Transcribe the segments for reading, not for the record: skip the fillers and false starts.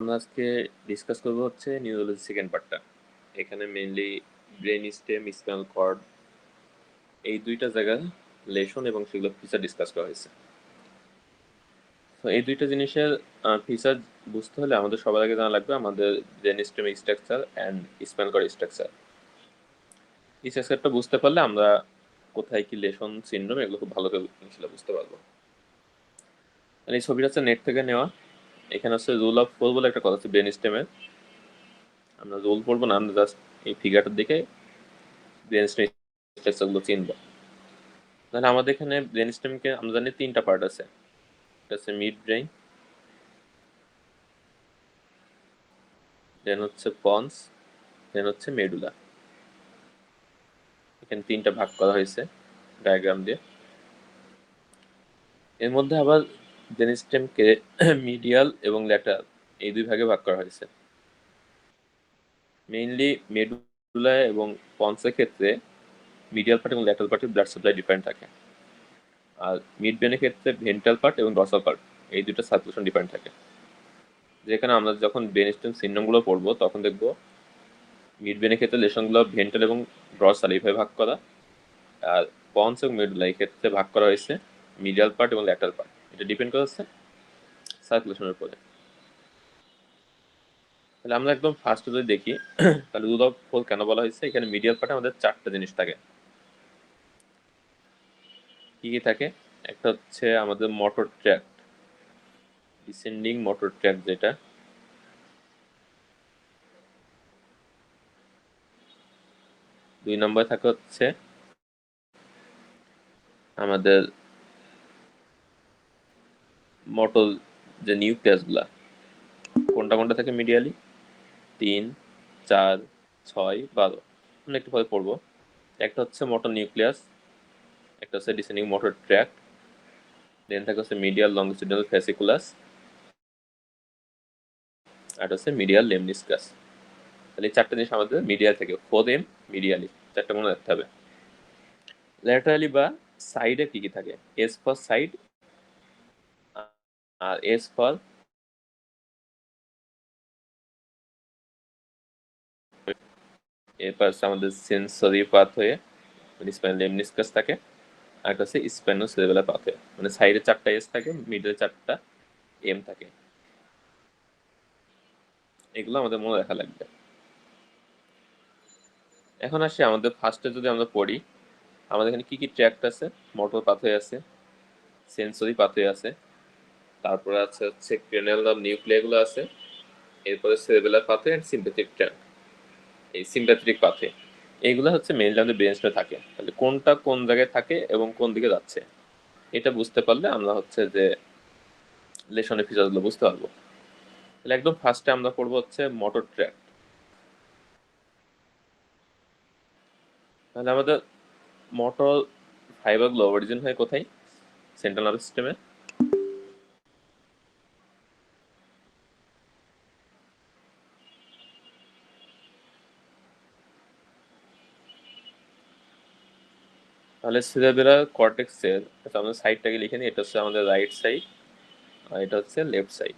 আমরা আজকে ডিসকাস করবো হচ্ছে নিউরোলজি সেকেন্ড পার্টটা। এখানে mainly brain stem, spinal cord, এই দুইটা জায়গা লেশন এবং সেগুলো ফিচার ডিসকাস করা হয়েছে। তো এই দুইটা জিনিসের ফিচার বুঝতে হলে আমাদের সবার আগে জানা লাগবে আমাদের brain stem structure and spinal cord structure. এই স্ট্রাকচারটা বুঝতে পারলে আমরা কোথায় কি লেশন, সিনড্রোম এগুলো খুব ভালো করে ইনশাল্লাহ বুঝতে পারবো। আর এই ছবিটা হচ্ছে নেট থেকে নেওয়া। এখানে হচ্ছে রুল অফ ফোর বলে একটা কথা আছে ব্রেন স্টেমের। আমরা রুল পড়বো না, আমরা জাস্ট এই ফিগারটার দিকে ব্রেন স্টেম স্ট্রাকচারগুলো চিনবো। তাহলে আমাদের এখানে ব্রেন স্টেমকে আমরা জানি তিনটা পার্ট আছে। একটা হচ্ছে মিড ব্রেন, দেন হচ্ছে পন্স, দেন হচ্ছে মেডুলা। এখানে তিনটা ভাগ করা হয়েছে ডায়াগ্রাম দিয়ে। এর মধ্যে আবার ব্রেন স্টেমকে মিডিয়াল এবং ল্যাটারাল এই দুই ভাগে ভাগ করা হয়েছে। মেইনলি মেডুলা এবং পন্সের ক্ষেত্রে মিডিয়াল পার্ট এবং ল্যাটারাল পার্টের ব্লাড সাপ্লাই ডিফারেন্ট থাকে। আর মিড ব্রেনের ক্ষেত্রে ভেন্ট্রাল পার্ট এবং ডর্সাল পার্ট এই দুটো সার্কুলেশন ডিফারেন্ট থাকে। যেখানে আমরা যখন ব্রেন স্টেম সিনড্রোমগুলো পড়বো তখন দেখবো মিড ব্রেনের ক্ষেত্রে লেশনগুলো ভেন্ট্রাল এবং ডর্সাল এইভাবে ভাগ করা। আর পন্স এবং মেডুলা এই ক্ষেত্রে ভাগ করা হয়েছে মিডিয়াল পার্ট এবং ল্যাটারাল পার্ট। এটা ডিপেন্ড করছে সার্কুলেশনের উপরে। তাহলে আমরা একদম ফার্স্টে যদি দেখি তাহলে রুল অফ ফোর কেন বলা হয়েছে, এখানে মিডিয়াল পার্টে আমাদের চারটা জিনিস থাকে। কি কি থাকে? একটা হচ্ছে আমাদের motor tract, descending motor tract যেটা। দুই নম্বরে থাকে হচ্ছে আমাদের মোটর যে নিউক্লিয়াসগুলা, কোনটা কোনটা থাকে মিডিয়ালি, 3, 4, 6, 12। আমরা একটু পরে পড়বো। একটা হচ্ছে মোটর নিউক্লিয়াস, একটা হচ্ছে ডিসেন্ডিং মোটর ট্র্যাক্ট, দেন থাকে হচ্ছে মিডিয়াল লংজিটুডিনাল ফ্যাসিকুলাস, আর হচ্ছে মিডিয়াল লেমনিসকাস। তাহলে এই চারটা জিনিস আমাদের মিডিয়াল থেকে, ফোর এম মিডিয়ালি চারটা মনে রাখতে হবে। ল্যাটারালি বা সাইডে কি কি থাকে? এস ফর সাইড, আর এস ফর এরপর হচ্ছে আমাদের সেন্সরি পাথওয়ে, মানে স্পাইনাল লেমনিসকাস থাকে। আর একটা হচ্ছে স্পাইনোসেরেবেলার পাথওয়ে, মানে সাইডে চারটা এস থাকে, মিডলে চারটা এম থাকে। এগুলো আমাদের মনে রাখা লাগবে। এখন আসি আমাদের ফার্স্টে যদি আমরা পড়ি, আমাদের এখানে কি কি ট্র্যাক্ট আছে? মোটর পাথওয়ে আছে, সেন্সরি পাথওয়ে আছে, তারপরে আছে হচ্ছে ক্রেনিয়াল নিউক্লিয়াগুলো আছে, এরপরে সেরেবেলার পাথওয়ে এন্ড সিম্প্যাথিক ট্র্যাক্ট। এই সিম্প্যাথেটিক পাথওয়ে এইগুলো হচ্ছে মেইনলি আমাদের ব্রেনস্টে থাকে। তাহলে কোনটা কোন জায়গায় থাকে এবং কোন দিকে যাচ্ছে এটা বুঝতে পারলে আমরা হচ্ছে যে লেশনের ফিচারগুলো বুঝতে পারবো। তাহলে একদম ফার্স্টে আমরা পড়বো হচ্ছে মোটর ট্র্যাক্ট। তাহলে আমাদের মোটর ফাইবারগুলো অরিজিন হয় কোথায়? সেন্ট্রাল নার্ভাস সিস্টেমে। তাহলে সিরেবেরাল কর্টেক্সের, আচ্ছা আমরা সাইডটাকে লিখে নিই। এটা হচ্ছে আমাদের রাইট সাইড আর এটা হচ্ছে লেফট সাইড।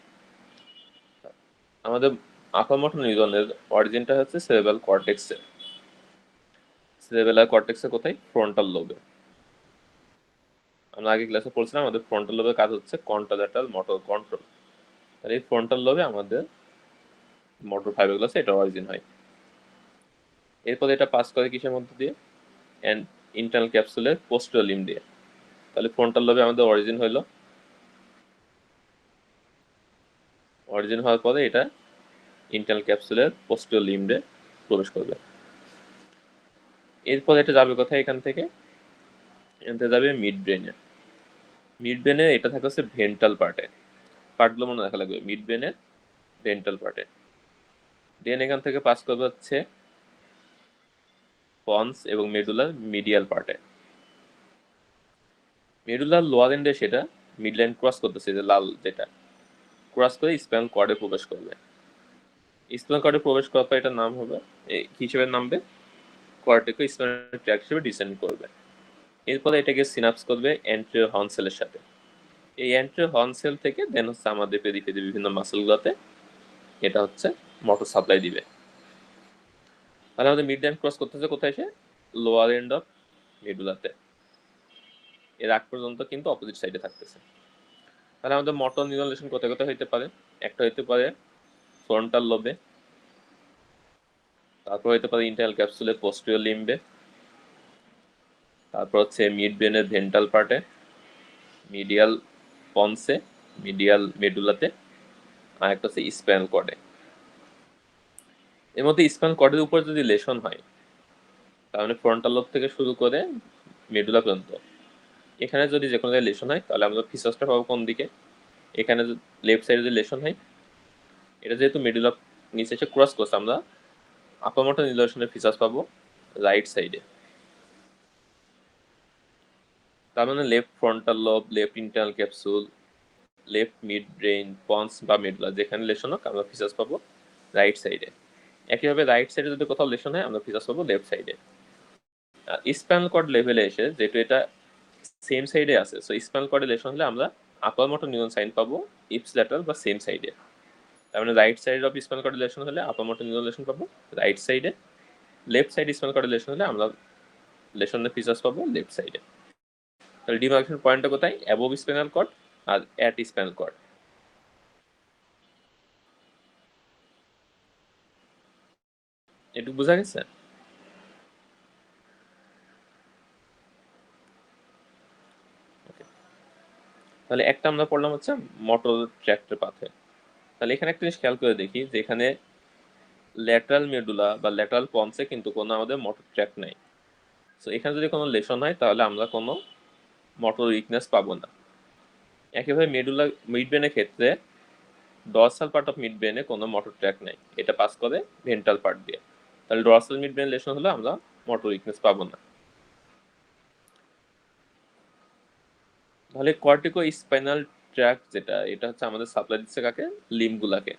আমাদের আপার মোটর নিউরনের অরিজিনটা হচ্ছে সেরেব্রাল কর্টেক্সে। সেরেবেলার কর্টেক্সে কোথায়? ফ্রন্টাল লোবে। আমরা আগে ক্লাসে পড়ছিলাম আমাদের ফ্রন্টাল লোবের কাজ হচ্ছে কন্ট্রাল্যাটারাল মোটর কন্ট্রোল। তাহলে এই ফ্রন্টাল লোবে আমাদের মোটর ফাইবারগুলো আছে, এটা অরিজিন হয়। এরপরে এটা পাস করে কিসের মধ্যে দিয়ে? অ্যান্ড ইন্টারনাল ক্যাপসুলের পোস্টেরিয়র লিম্ব দিয়ে। তাহলে ফ্রন্টাল লোবে আমাদের অরিজিন হইলো। অরিজিন হওয়ার পরে এটা ইন্টারনাল ক্যাপসুলের পোস্টেরিয়র লিম্বে প্রবেশ করবে। এরপর এটা যাবে কোথায়? এখান থেকে যাবে মিড ব্রেনে। মিড ব্রেনে এটা থাকে হচ্ছে ভেন্ট্রাল পার্টে। পার্টগুলো মনে রাখা লাগবে, মিড ব্রেনের ভেন্ট্রাল পার্টে। দেন এখান থেকে পাস করবে হচ্ছে পন্স এবং মেডুলার মিডিয়াল পার্টে। মেডুলার লোয়ার এন্ডে সেটা মিড লাইন ক্রস করতেছে, যে লাল যেটা, ক্রস করে স্পাইনাল কর্ডে প্রবেশ করবে। স্পাইনাল কর্ডে প্রবেশ করার পর এটার নাম হবে হিসেবে নামবে কর্টিকো স্পাইনাল ট্র্যাক্ট হিসেবে ডিসেন্ড করবে। এরপরে এটাকে সিনাপস করবে অ্যান্টেরিয়র হর্ন সেলের সাথে। এই অ্যান্টেরিয়র হর্ন সেল থেকে দেন হচ্ছে আমাদের পেরিফেরি বিভিন্ন মাসেলগুলোতে এটা হচ্ছে মোটর সাপ্লাই দিবে। তাহলে আমাদের মিড লাইন ক্রস করতেছে কোথায় এসে? লোয়ার এন্ড অফ মেডুলাতে। এর আগ পর্যন্ত কিন্তু অপোজিট সাইডে থাকতেছে। তাহলে আমাদের মোটর নিউরন লেশন কোথায় কোথায় হইতে পারে? একটা হইতে পারে ফ্রন্টাল লোবে, তারপর হইতে পারে ইন্টারনাল ক্যাপসুলে পোস্টেরিয়র লিম্বে, তারপর হচ্ছে মিড ব্রেনের ভেন্ট্রাল পার্টে, মিডিয়াল পন্সে, মিডিয়াল মেডুলাতে, আর একটা হচ্ছে স্পাইনাল কর্ডে। এর মধ্যে স্পাইনাল কর্ডের উপর যদি লেশন হয়, তার মানে ফ্রন্টাল লোব থেকে শুরু করে মেডুলা পর্যন্ত, এখানে যদি যে কোনো জায়গায় লেশন হয় তাহলে আমরা ফিসাসটা পাবো কোন দিকে? এখানে লেফট সাইডে যদি লেশন হয়, এটা যেহেতু মেডুলা নিচে এসে ক্রস করছে, আমরা আপার মোটর নিউরনের ফিসাস পাবো রাইট সাইডে। তার মানে left frontal lobe, left internal capsule, left mid brain, ponds বা মেডুলা যেখানে লেশন হোক আমরা ফিসাস পাবো রাইট সাইডে। একইভাবে রাইট সাইডে যদি কোথাও লেশন হয় আমরা ফিসাস পাবো লেফট সাইডে। স্পাইনাল কর্ড লেভেলে এসে যেহেতু এটা সেম সাইডে আছে, সো স্পাইনাল কর্ডে লেশন হলে আমরা আপার মোটর নিউরন সাইন পাবো ইপসিল্যাটারাল বা সেম সাইডে। তার মানে right side of spinal cord lesion হলে আপার মোটর নিউরন লেশন পাবো রাইট সাইডে, left side spinal cord lesion হলে আমরা লেশনের ফিচার্স পাবো লেফট সাইডে। তাহলে ডিমার্কেশন পয়েন্টটা কোথায়? অ্যাবভ স্পাইনাল কর্ড আর অ্যাট স্পাইনাল কর্ড। এটুকু বোঝা গেছে? তাহলে একটা আমরা পড়লাম হচ্ছে মোটর ট্র্যাক্টের পাথে। তাহলে এখানে একটা জিনিস খেয়াল করে দেখি যে এখানে ল্যাটারাল মেডুলা বা ল্যাটারাল পন্সে কিন্তু কোনো আমাদের মোটর ট্র্যাক নাই। সো এখানে যদি কোনো লেশন হয় তাহলে আমরা কোনো মোটর উইকনেস পাবো না। একইভাবে মেডুলা মিড ব্রেনের ক্ষেত্রে ডরসাল পার্ট অফ মিড ব্রেনে কোনো মোটর ট্র্যাক নাই, এটা পাস করে ভেন্ট্রাল পার্ট দিয়ে। তাহলে ডরসাল মিড ব্রেন লেশন হলে আমরা মোটর উইকনেস পাবো না। তাহলে কর্টিকো স্পাইনাল ট্র্যাক যেটা, এটা হচ্ছে আমাদের সাপ্লাই দিচ্ছে কাকে? লিম্বগুলাকে।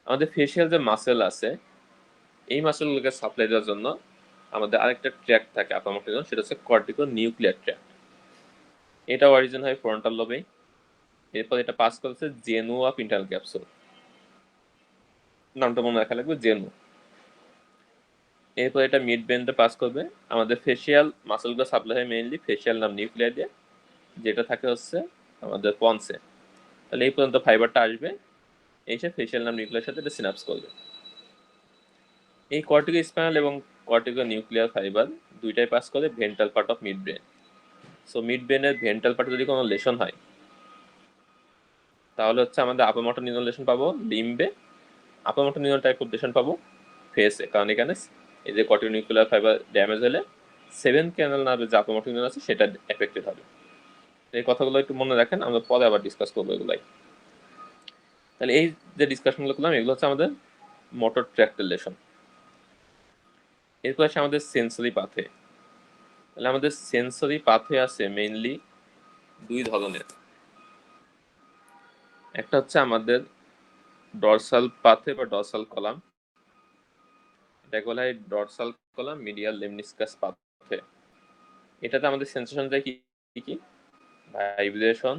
আমাদের ফেসিয়াল যে মাসেল আছে, এই মাসেলগুলোকে সাপ্লাই দেওয়ার জন্য আমাদের আরেকটা ট্র্যাক থাকে আপার মোটর নিউরন, সেটা হচ্ছে কর্টিকো নিউক্লিয়ার ট্র্যাক। এটা অরিজিন হয় ফ্রন্টাল লোবে, এরপর এটা পাস করেছে জেনু অফ ইন্টারনাল ক্যাপসুল, নামটা মনে রাখা লাগবে জেনু। এরপর এটা মিড ব্রেনতে পাস করবে। আমাদের ফেসিয়াল মাসেলগুলো সাপ্লাই হয় মেইনলি ফেসিয়াল নাম নিউক্লিয়ার দিয়ে, যেটা থাকে হচ্ছে আমাদের পন্সে। তাহলে এই পর্যন্ত ফাইবারটা আসবে, এসে ফেসিয়াল নাম নিউক্লিয়ার সাথে এটা সিনাপস করবে। এই কর্টিকো স্পাইনাল এবং কর্টিকো নিউক্লিয়ার ফাইবার দুইটাই পাস করে ventral part of mid brain. So mid ব্রেনের ভেন্ট্রাল পার্টে যদি কোনো লেশন হয় তাহলে হচ্ছে আমাদের আপার মোটর নিউরন লেশন পাবো লিম্বে, upper motor neuron type of lesion পাবো ফেসে, কারণ এখানে এই যে কর্টিকো নিউক্লিয়ার ফাইবার ড্যামেজ হলে 7th ক্যানাল নার্ভের যে আপার মোটর নিউরন আছে সেটা এফেক্টেড হবে। এই কথাগুলো একটু মনে রাখেন, আমরা পরে আবার ডিসকাস করবো এগুলাই। তাহলে এই যে ডিসকাশনগুলো করলাম এগুলো হচ্ছে আমাদের মোটর ট্র্যাক্টের লেশন। এরপর আসে আমাদের সেন্সরি পাথে। তাহলে আমাদের সেন্সরি পাথে আছে মেইনলি দুই ধরনের। একটা হচ্ছে আমাদের ডরসাল পাথে বা ডরসাল কলাম, এটাকে বলা হয় ডরসাল কলাম মিডিয়াল লেমনিসকাস পাথে। এটাতে আমাদের সেন্সেশন যায় কি কি? Vibration,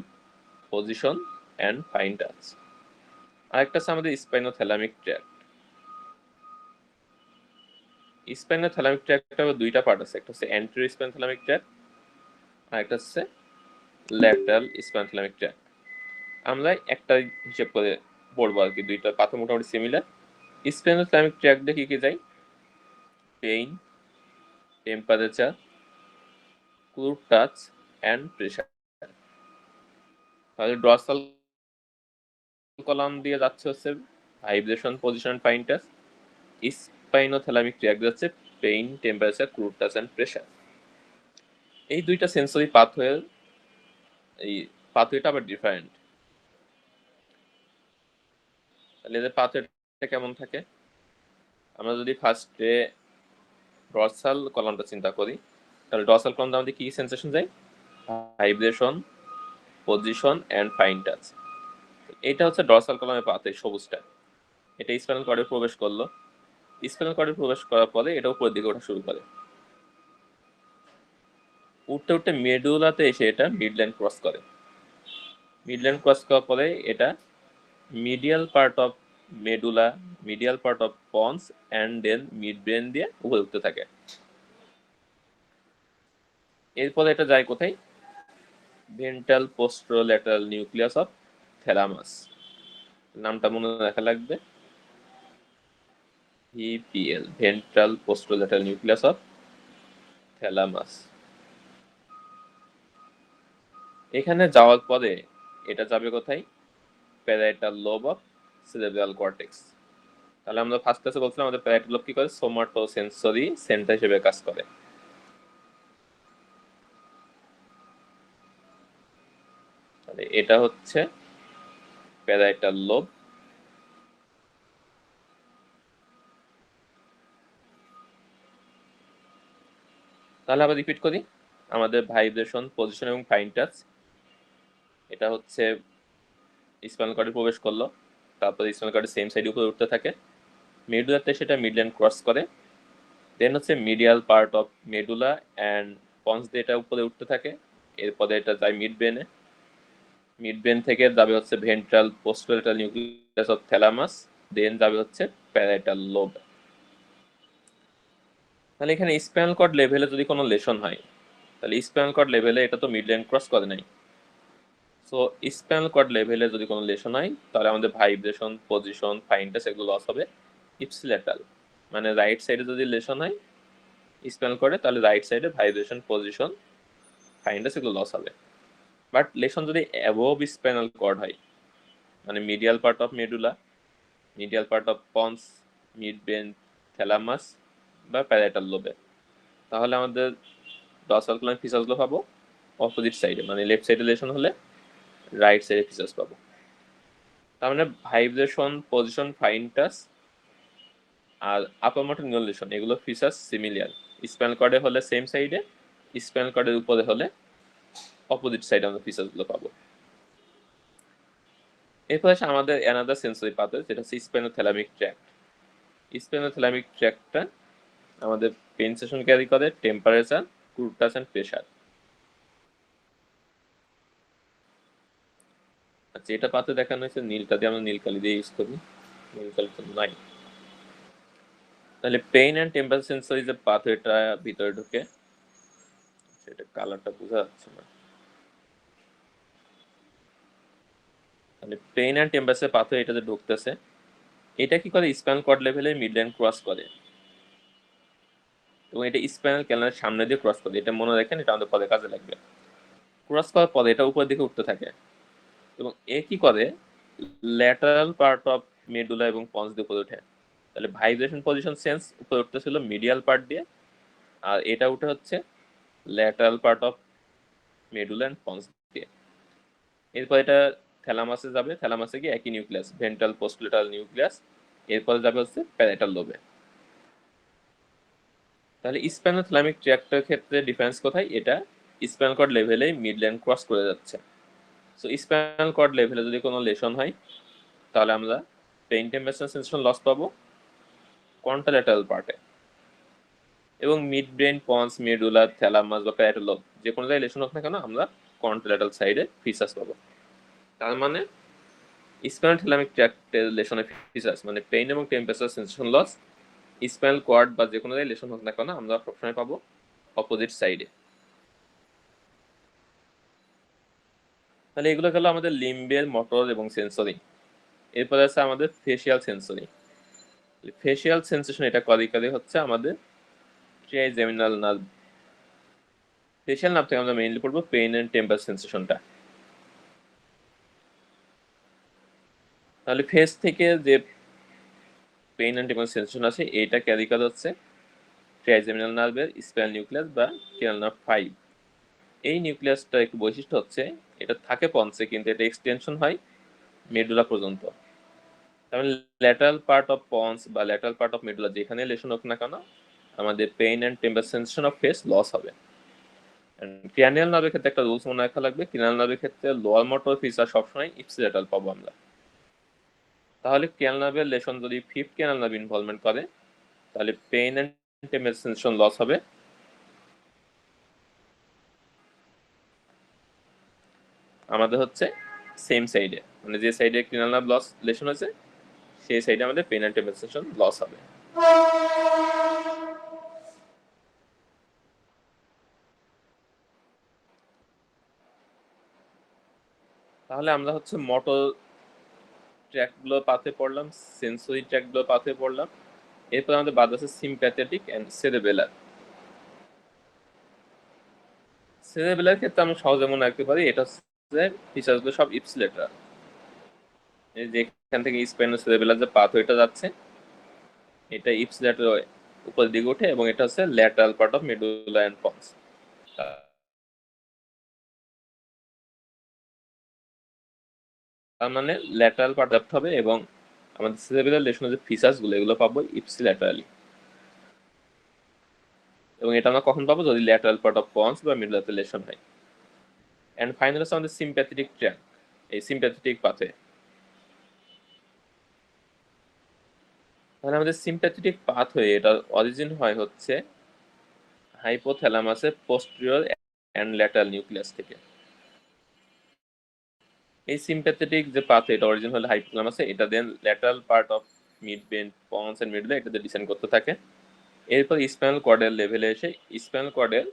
position and fine touch. আরেকটা আছে আমাদের স্পাইনোথ্যালামিক ট্র্যাক্ট। স্পাইনোথ্যালামিক ট্র্যাক্টটা দুইটা পার্ট আছে, একটা হচ্ছে অ্যান্টেরিয়র স্পাইনোথ্যালামিক ট্র্যাক্ট আর একটা হচ্ছে ল্যাটারাল স্পাইনোথ্যালামিক ট্র্যাক্ট। আমরা একটা হিসেব করে পড়বো আর কি, দুইটা পাথে মোটামুটি সিমিলার। স্পাইনোথ্যালামিক ট্র্যাক্টে কি কি যায়? Pain, temperature, crude touch and pressure. তাহলে ড্রসাল কলাম দিয়ে যাচ্ছে হচ্ছে vibration, position, fine touch. Spinothalamic tract যাচ্ছে pain, temperature, crude touch and pressure. এই দুইটা সেন্সরি পাথওয়ের এই পাথওয়েটা আবার ডিফারেন্ট। তাহলে এদের পাথওয়েটা কেমন থাকে? আমরা যদি ফার্স্টে ডরসাল কলামটা চিন্তা করি, তাহলে ডরসাল কলামটা আমাদের কি সেন্সেশন যায়? Vibration, position and fine touch. এটা হচ্ছে ডরসাল কলামের পাথ, এই সবুজটা। এটা স্পাইনাল কর্ডে প্রবেশ করলো, স্পাইনাল কর্ডে প্রবেশ করার পরে এটা উপরের দিকে ওঠা শুরু করে, উঠতে উঠতে মেডুলাতে এসে এটা মিডল্যান্ড ক্রস করে। মিডল্যান্ড ক্রস করার পরে এটা medial part of medulla, medial part of pons and then midbrain দিয়ে উপরে উঠতে থাকে। এরপরে এটা যায় কোথায়? Ventral posterolateral nucleus of thalamus. নামটা মনে রাখা লাগবে, VPL, ventral posterolateral nucleus of thalamus. এখানে যাওয়ার পরে এটা যাবে কোথায়? Parietal lobe of cerebral cortex. তাহলে আমরা ফার্স্ট ক্লাসে বলছিলাম আমাদের প্যারাইটাল লোব কি করে? সোমাটো সেন্সরি সেন্টার হিসেবে কাজ করে। তাহলে এটা হচ্ছে প্যারাইটাল লোব। তাহলে আবার রিপিট করি, আমাদের ভাইব্রেশন, পজিশন এবং ফাইন টাচ, এটা হচ্ছে স্পাইনাল কর্ডে প্রবেশ করলো, তারপরে স্পাইনাল কর্ডের সেম সাইডে উপরে উঠতে থাকে, মেডুলাতে সেটা মিডল্যান্ড ক্রস করে, দেন হচ্ছে medial part of medulla and ponds দিয়ে এটা উপরে উঠতে থাকে, এরপরে এটা যায় মিড ব্রেনে, মিড ব্রেন থেকে যাবে হচ্ছে ventral posterolateral nucleus of thalamus, দেন যাবে হচ্ছে প্যারাইটাল লোব। তাহলে এখানে স্পাইনাল কর্ড লেভেলে যদি কোনো লেশন হয়, তাহলে স্পাইনাল কর্ড লেভেলে এটা তো মিডল্যান্ড ক্রস করে নাই, সো স্পাইনাল কর্ড লেভেলে যদি কোনো লেশন হয় তাহলে আমাদের ভাইব্রেশন, পজিশন, ফাইন টাচ এগুলো লস হবে ইপসিলেটাল, মানে রাইট সাইডে যদি লেশন হয় স্পাইনাল কর্ডে তাহলে রাইট সাইডে ভাইব্রেশন, পজিশন, ফাইন টাচ এগুলো লস হবে। বাট লেশন যদি অ্যাবোভ স্পাইনাল কর্ড হয়, মানে medial part of medulla, medial part of ponds, mid brain, thalamus বা প্যারাইটাল লোবে, তাহলে আমাদের ডর্সাল কলাম ফিচার্সগুলো পাবো অপোজিট সাইডে, মানে লেফট সাইডে লেশন হলে রাইট সাইডে ফিচার্স পাবো। তার মানে ভাইব্রেশন, পজিশন, ফাইন টাচ আর আপার মোটর নিউরাল লেশন এগুলো ফিচার্স সিমিলার। স্পাইনাল কর্ডে হলে সেম সাইডে, স্পাইনাল কর্ডের উপরে হলে অপোজিট সাইডে আমরা ফিচার্সগুলো পাবো। এরপর আসে আমাদের অ্যানাদার সেন্সরি পাথওয়ে, যেটা হচ্ছে স্পাইনোথ্যালামিক ট্র্যাক্ট। স্পাইনোথ্যালামিক ট্র্যাক্টটা আমাদের পেন সেশন ক্যারি করে, temperature, crude touch and pressure. আচ্ছা, এটা পাতে দেখানো হয়েছে নীলটা দিয়ে, আমরা নীল কালি দিয়ে ইউজ করি, নীল কালি তো নাই। তাহলে পেইন অ্যান্ড টেম্পারেচার সেন্সর যে পাথওয়েটা ভিতরে ঢুকে, সেটা কালারটা বোঝা যাচ্ছে না। তাহলে পেইন অ্যান্ড টেম্পারেচার পাথওয়ে এটাতে ঢুকতেছে, এটা কি করে? স্পাইনাল কর্ড লেভেলে মিডল্যান্ড ক্রস করে এবং এটা স্পাইনাল ক্যানালের সামনে দিয়ে ক্রস করে, এটা মনে রাখেন, এটা আমাদের পরে কাজে লাগবে। ক্রস করার পরে এটা উপরের দিকে উঠতে থাকে এবং এ কি করে? ল্যাটারাল পার্ট অফ মেডুলা এবং পন্স দিয়ে উপরে ওঠে। তাহলে ভাইব্রেশন, পজিশন, সেন্স উপরে উঠতেছিল মিডিয়াল পার্ট দিয়ে, আর এটা উঠে হচ্ছে lateral part of medulla and ponds দিয়ে। এরপর এটা থ্যালামাসে যাবে, থ্যালামাসে গিয়ে একই নিউক্লিয়াস, ভেন্ট্রাল পোস্টোল্যাটারাল নিউক্লিয়াস, এরপরে যাবে হচ্ছে প্যারাইটাল লোবে। তাহলে স্পাইনোথ্যালামিক ট্র্যাক্টের ক্ষেত্রে ডিফারেন্স কোথায়? এটা স্পাইনাল কর্ড লেভেলেই মিডল্যান্ড ক্রস করে যাচ্ছে। সো স্পাইনাল কর্ড লেভেলে যদি কোনো লেশন হয় তাহলে আমরা পেইন, টেম্পারেচার, সেন্সেশন লস পাবো কন্ট্রাল্যাটারাল পার্টে, এবং mid brain, ponds, medulla, thalamus বা প্যারাইটাল লোব যে কোনো জায়গায় লেশন হোক না কেন আমরা কন্ট্রাল্যাটারাল সাইডে ফিচার্স পাবো। তার মানে স্পাইনোথ্যালামিক ট্র্যাক্টের লেশনের ফিচার্স মানে পেইন এবং temperature, sensation loss spinal cord বা যে কোনো জায়গায় লেশন হোক না কেন আমরা সবসময় পাবো অপোজিট সাইডে। তাহলে এগুলো গেল আমাদের লিম্বের, মোটর এবং সেন্সরি। এরপরে আছে আমাদের ফেসিয়াল সেন্সরি। ফেসিয়াল সেন্সেশন এটা করে হচ্ছে আমাদের ট্রাইজেমিনাল নার্ভ। ফেসিয়াল নার্ভ থেকে আমরা মেইনলি পড়বো পেইন এন্ড টেম্পার সেন্সেশনটা। তাহলে ফেস থেকে যে পেইন এন্ড টেম্পার সেন্সেশন আছে এটা ক্যারি করে হচ্ছে ট্রাইজেমিনাল নার্ভের স্পাইনাল নিউক্লিয়াস বা ক্রেনিয়াল নার্ভ 5। এই নিউক্লিয়াসটা একটু বৈশিষ্ট্য হচ্ছে এটা থাকে পন্সে, কিন্তু এটা এক্সটেনশন হয় মেডুলা পর্যন্ত। তাহলে ল্যাটারাল পার্ট অফ পন্স বা ল্যাটারাল পার্ট অফ মেডুলা যেখানে লেশন হোক না কেন আমাদের pain and temperature sensation of face loss হবে। ক্র্যানিয়াল নার্ভের ক্ষেত্রে একটা রুলস মনে রাখা লাগবে, ক্র্যানিয়াল নার্ভের ক্ষেত্রে লোয়ার মোটর ফিচার সবসময় ইপসিলেটাল পাবো আমরা। তাহলে ক্র্যানিয়াল নার্ভের লেশন যদি ফিফথ ক্র্যানিয়াল নার্ভ ইনভলভমেন্ট করে তাহলে pain and temperature sensation loss হবে আমাদের হচ্ছে সেম সাইডে, মানে যে সাইডে ক্র্যানিয়াল নার্ভ লস লেশন হয়েছে সেই সাইডে আমাদের pain and temperature sensation loss হবে। তাহলে আমরা হচ্ছে মোটর ট্র্যাকগুলো পাথে পড়লাম, সেন্সরি ট্র্যাকগুলো পাথে পড়লাম। এরপর আমাদের বাদ আছে সিম্প্যাথেটিক অ্যান্ড সেরেবেলার। সেরেবেলার ক্ষেত্রে আমরা সহজে মনে রাখতে পারি এটা হচ্ছে ফিচারগুলো সব ইপসিলেটার। এই যে এখান থেকে স্পাইনো সেরেবেলার যে পাথওয়েটা যাচ্ছে এটা ইপসিলেটার উপর দিকে ওঠে এবং এটা হচ্ছে lateral part of medulla and pons. তার মানে ল্যাটারাল পার্ট ডেপ্থ হবে এবং আমাদের সেরেবেলার লেশনের যে ফিচার্স গুলো এগুলো পাবো ইপসিল্যাটারালি। এবং এটা আমরা কখন পাবো? যদি ল্যাটারাল পার্ট অফ পন্স বা মিডুলাতে লেশন হয়। এন্ড ফাইনাল হচ্ছে আমাদের সিম্প্যাথেটিক ট্র্যাক, এই সিম্প্যাথেটিক পাথে। তাহলে আমাদের সিম্প্যাথেটিক পাথ হয়ে এটা অরিজিন হয় হচ্ছে হাইপোথ্যালামাসের পোস্টেরিয়র এন্ড ল্যাটারাল নিউক্লিয়াস থেকে। এই সিম্প্যাথেটিক যে পাথ এটা অরিজিন হলে হাইপোথ্যালামাসে, এটা then lateral part of midbrain, pons and medulla এটাতে ডিসেন্ড করতে থাকে। এরপর স্পাইনাল কর্ডের লেভেলে এসে স্পাইনাল কর্ডের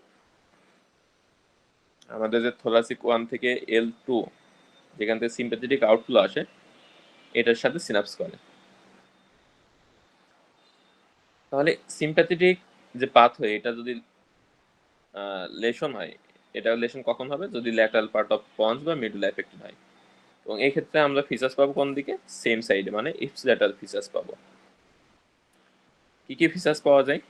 আমাদের যে থোরাসিক 1 থেকে L2 যেখান থেকে সিম্প্যাথেটিক আউটফ্লো আসে এটার সাথে সিনাপস করে। তাহলে সিম্প্যাথেটিক যে পাথ হয় এটা যদি লেশন হয়, এটা লেশন কখন হবে? যদি ল্যাটারাল পার্ট অফ পন্স বা মিডুলা এফেক্টেড হয়। এবং এই ক্ষেত্রে আমরা ফিচার্স পাবো কোন দিকে? সেম সাইডে, মানে ইপসিল্যাটারাল ফিচার্স পাবো। কি কি ফিচার্স পাওয়া যায়?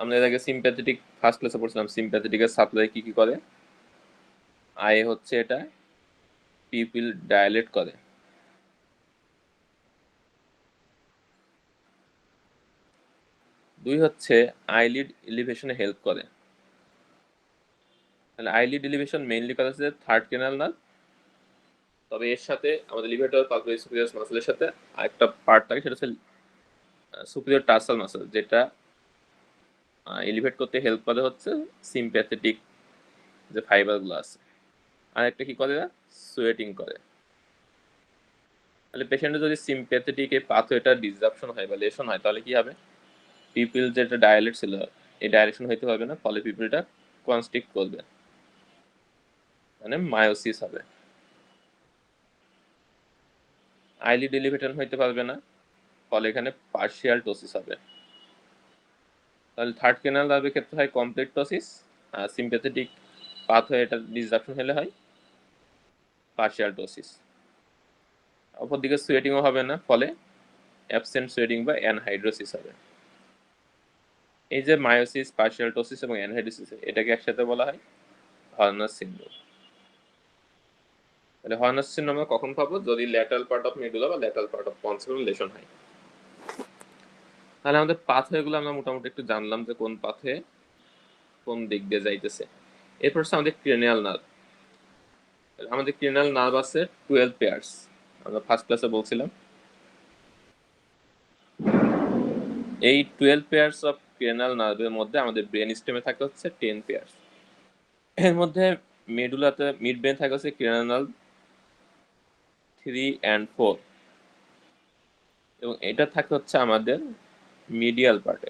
আমরা এর আগে সিম্প্যাথেটিক ফার্স্ট ক্লাসে পড়ছিলাম সিম্প্যাথেটিকের সাপ্লাই কি কি করে। আই হচ্ছে এটা পিপিল ডায়ালেট করে। দুই হচ্ছে আইলিড এলিভেশনে হেল্প করে। তাহলে আইলিড এলিভেশন মেইনলি কাজ হচ্ছে থার্ড ক্যানাল নার্ভ, তবে এর সাথে আমাদের লিভার পালভিস সুপিরিয়র মাসলের সাথে আরেকটা পার্ট থাকে সেটা হচ্ছে সুপিরিয়র টার্সাল মাসল, যেটা এলিভেট করতে হেল্প করে হচ্ছে সিম্প্যাথেটিক যে ফাইবারগুলো আছে। আর একটা কি করে? সোয়েটিং করে। তাহলে পেশেন্টের যদি সিম্প্যাথেটিক এই পাথওয়েটা ডিসরাপশন হয় বা লেশন হয় তাহলে কি হবে? পিপিল যেটা ডায়ালেট ছিল এই ডাইরেকশন হইতে পারবে না, ফলে পিপিলটা কনস্ট্রিক্ট করবে, মানে মায়োসিস হবে। আইলিড এলিভেশন হইতে পারবে না, ফলে এখানে পার্শিয়াল টোসিস হবে। তাহলে থার্ড ক্যানাল নার্ভের ক্ষেত্রে হয় কমপ্লিট টোসিস, আর সিম্প্যাথেটিক পাথওয়ে এটা ডিসরাপশন হলে হয় পার্শিয়াল টোসিস। অপরদিকে সোয়েটিংও হবে না, ফলে অ্যাবসেন্ট সোয়েটিং বা অ্যানহাইড্রোসিস হবে। এই যে মায়োসিস, পার্শিয়াল টোসিস এবং অ্যানহাইড্রোসিস এটাকে একসাথে বলা হয় হর্নার সিনড্রোম। তাহলে হর্নার সিনড্রোম আমরা কখন পাবো? যদি ল্যাটারাল পার্ট অফ মেডুলা বা lateral part of pons lesion হয়। তাহলে আমাদের পাথওয়েগুলো আমরা মোটামুটি একটু জানলাম যে কোন পাথে কোন দিক দিয়ে যাইতেছে। এরপর হচ্ছে আমাদের ক্রেনিয়াল নার্ভ। আমাদের ক্রেনিয়াল নার্ভ আছে 12 পেয়ার্স, আমরা ফার্স্ট ক্লাসে বলছিলাম। এই 12 পেয়ার্স অফ ক্রেনিয়াল নার্ভের মধ্যে আমাদের ব্রেন স্টেমে থাকে হচ্ছে 10 পেয়ার্স। এর মধ্যে মেডুলাতে মিড ব্রেন থাকে হচ্ছে ক্রেনিয়াল নার্ভ 3 and 4 এবং এটা থাকে হচ্ছে আমাদের মিডিয়াল পার্টে।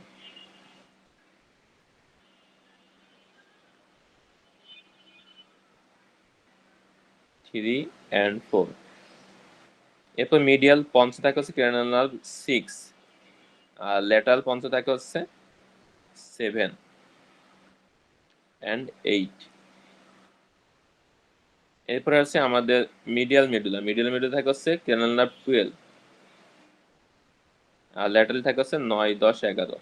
Three and four. এরপর মিডিয়াল পঞ্চে থাকে হচ্ছে ক্রেনিয়াল নার্ভ 6, আর ল্যাটারাল পঞ্চে থাকে হচ্ছে 7 and 8। এরপরে আছে আমাদের মিডিয়াল মেডুলা। মিডিয়াল মেডুলা থাকে হচ্ছে ক্রেনিয়াল নার্ভ 12, আর ল্যাটারাল থাকে হচ্ছে 9, 10, 11।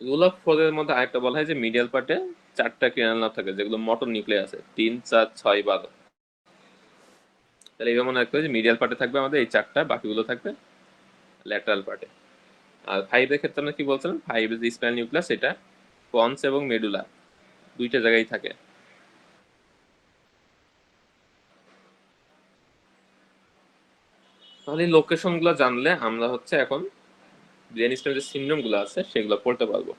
রুল অফ ফোরের মধ্যে আরেকটা বলা হয় যে মিডিয়াল পার্টে 4টা ক্রেনিয়াল নার্ভ থাকে যেগুলো মোটর নিউক্লিয়াস আছে, 3, 4, 6, 12। তাহলে এইভাবে মনে রাখতে হবে যে মিডিয়াল পার্টে থাকবে আমাদের এই 4টা, বাকিগুলো থাকবে ল্যাটারাল পার্টে। আর 5 এর ক্ষেত্রে আমরা কি বলছিলাম? 5 এর যে স্পাইনাল নিউক্লিয়াস এটা পন্স এবং মেডুলা দুইটা জায়গায় থাকে। তাহলে এই লোকেশন গুলো জানলে আমরা হচ্ছে এখন ব্রেন স্টেম যে সিনড্রোম গুলো আছে সেগুলো পড়তে পারবো।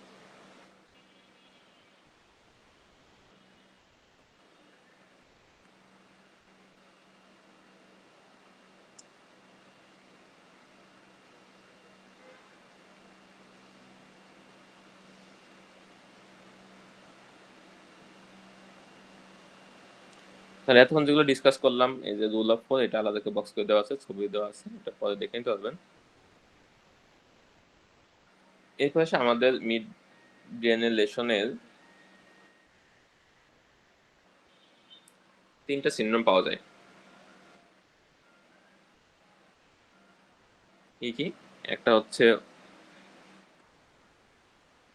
তাহলে এতক্ষণ যেগুলো ডিসকাস করলাম, এই যে রুল অফ 4 এটা আলাদা করে বক্স করে দেওয়া আছে, ছবি দেওয়া আছে, এটা পরে দেখে নিতে পারবেন। এই পাশে আমাদের মিড ব্রেনের লেশনের 3টা সিনড্রোম পাওয়া যায়। কি কি? একটা হচ্ছে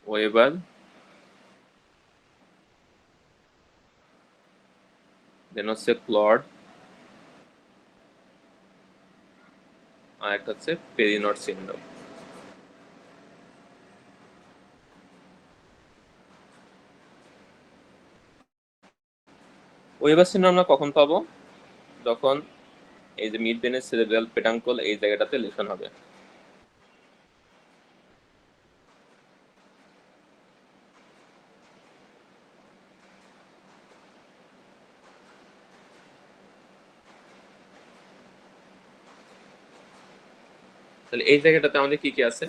ওয়েবার, দেন হচ্ছে ক্লড, আর একটা হচ্ছে পেরিনট সিনড্রোম। ওয়েবার সিনড্রোম আমরা কখন পাবো? যখন এই যে মিড ব্রেনের সেরেব্রাল পেটাঙ্কল এই জায়গাটাতে লেশন হবে। তাহলে এই জায়গাটাতে আমাদের কি কি আছে?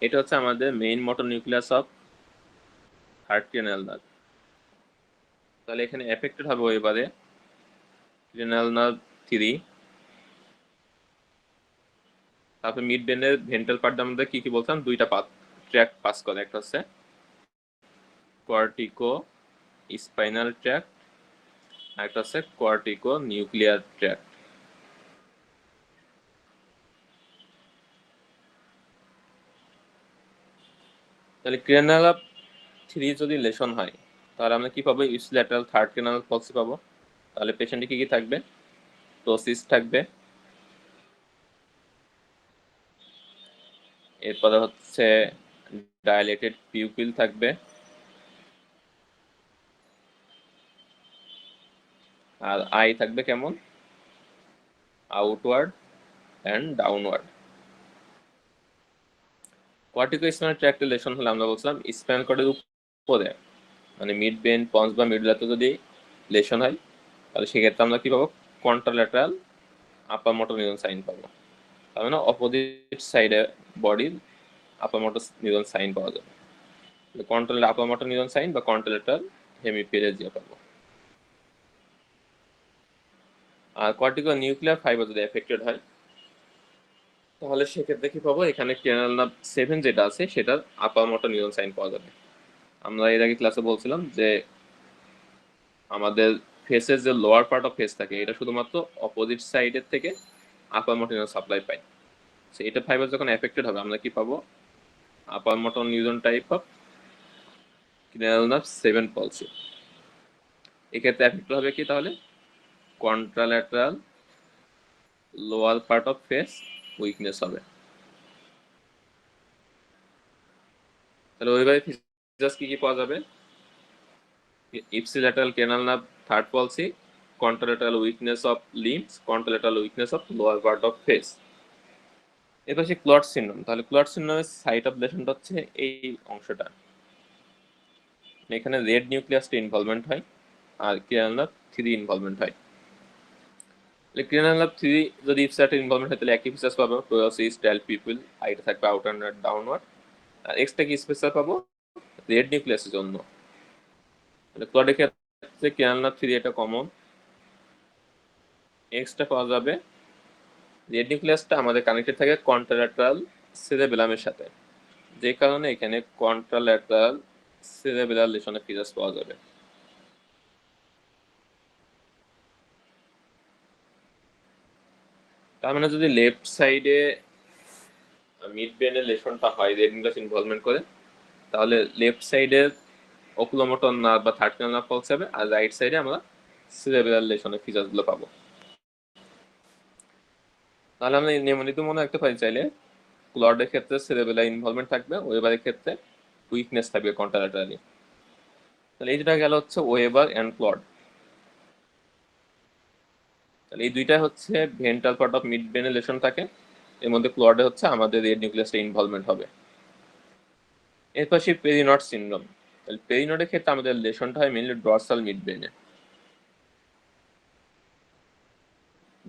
এটা হচ্ছে আমাদের main motor nucleus of third cranial nerve. তাহলে এখানে এফেক্টেড হবে ওয়েবারে ক্রেনিয়াল নার্ভ 3। তারপর মিড ব্রেনের ভেন্ট্রাল পার্ট আমাদের কি কি বলতাম, দুইটা ট্র্যাক পাস করে, একটা হচ্ছে কর্টিকো স্পাইনাল ট্র্যাক্ট, আর একটা হচ্ছে কর্টিকো নিউক্লিয়ার ট্র্যাক্ট। তাহলে ক্রেনিয়াল 3 যদি লেশন হয় তাহলে আমরা কি পাবো? ইউসিল্যাটারাল থার্ড ক্রেনিয়াল পলসি পাবো। তাহলে পেশেন্টে কি কি থাকবে? টোসিস থাকবে, এরপরে হচ্ছে ডাইলেটেড পিউপিল থাকবে, আর আই থাকবে কেমন? Outward and downward. Corticospinal ট্র্যাক্টে লেশন হলে আমরা বলছিলাম স্পাইনাল কর্ডের উপরে, মানে মিড ব্রেন পন্স বা মিডলাতে যদি লেশন হয় তাহলে সেক্ষেত্রে আমরা কি পাবো? Contralateral upper motor neuron sign পাবো। তার মানে অপোজিট সাইডে বডির আপার মোটর নিউরন সাইন পাওয়া যাবে। কন্ট্রাল আপার মোটর নিউরন সাইন বা কন্ট্রাল্যাটারাল হেমিপ্লেজিয়া পাবো। আর কর্টিকো নিউক্লিয়ার ফাইবার যদি এফেক্টেড হয় তাহলে সেক্ষেত্রে কি পাবো? এখানে ক্রেনিয়াল নার্ভ 7 যেটা আছে সেটার আপার মোটর নিউরন সাইন পাওয়া যাবে। আমরা এর আগে ক্লাসে বলছিলাম যে আমাদের ফেসের যে লোয়ার পার্ট অফ ফেস থাকে এটা শুধুমাত্র অপোজিট সাইডের থেকে আপার মোটর নিউরন সাপ্লাই পায়। সো এটা ফাইবার যখন এফেক্টেড হবে আমরা কি পাবো? আপার motor neuron type of cranial nerve 7 পলসি। এক্ষেত্রে এফেক্ট হবে কি তাহলে? কন্ট্রাল্যাটারাল lower part of face weakness হবে। তাহলে ওইভাবে ফিচার্স কি কি পাওয়া যাবে? Ipsilateral cranial nerve third পলসি, contralateral weakness of limbs, contralateral weakness of lower part of face। এবার সে ক্লট সিনড্রোম। তাহলে ক্লট সিনড্রোমের সাইট অফ লেশনটা হচ্ছে এই অংশটা, এখানে রেড নিউক্লিয়াসটা ইনভলভমেন্ট হয় আর ক্রেনিয়াল নার্ভ 3 ইনভলভমেন্ট হয়। তাহলে ক্রেনিয়াল নার্ভ 3 যদি ইপসিল্যাটারাল ইনভলভমেন্ট হয় তাহলে একই ফিচার্স পাবো, টোয়োসিস, টেল পিপল, আইটা থাকবে আউটওয়ার্ড ডাউনওয়ার্ড। আর এক্সট্রা কি স্পেশাল পাবো? রেড নিউক্লিয়াসের জন্য। তাহলে ক্লটের ক্ষেত্রে ক্রেনিয়াল নার্ভ 3 এটা কমন, এক্সট্রা পাওয়া যাবে রেড নিউক্লিয়াসটা আমাদের কানেক্টেড থাকে কন্ট্রাল্যাটারাল সেরেবেলামের সাথে, যে কারণে এখানে কন্ট্রাল্যাটারাল সেরেবেলার লেশনের ফিচার্স পাওয়া যাবে। তার মানে যদি লেফট সাইডে মিড ব্রেনের লেশনটা হয় রেড নিউক্লিয়াস ইনভলভমেন্ট করে তাহলে লেফট সাইডের ওকুলোমোটর নার্ভ বা থার্ড ক্রেনিয়াল নার্ভ পলস হবে, আর রাইট সাইডে আমরা সেরেবেলার লেশনের ফিচার্সগুলো পাবো। তাহলে আমরা নিয়মিত মনে রাখতে পারি চাইলে ক্লডের ক্ষেত্রে সেরেবেলার ইনভলভমেন্ট থাকবে, ওয়েবারের ক্ষেত্রে উইকনেস থাকবে কন্ট্রাল্যাটারালি। তাহলে এই দুটা গেল হচ্ছে ওয়েবার অ্যান্ড ক্লড। তাহলে এই দুইটা হচ্ছে ভেন্ট্রাল পার্ট অফ মিড ব্রেনে লেশন থাকে, এর মধ্যে ক্লডে হচ্ছে আমাদের রেড নিউক্লিয়াসটা ইনভলভমেন্ট হবে। এর পাশে পেরিনট সিনড্রোম। তাহলে পেরিনটের ক্ষেত্রে আমাদের লেশনটা হয় মেইনলি ডর্সাল মিড ব্রেনে।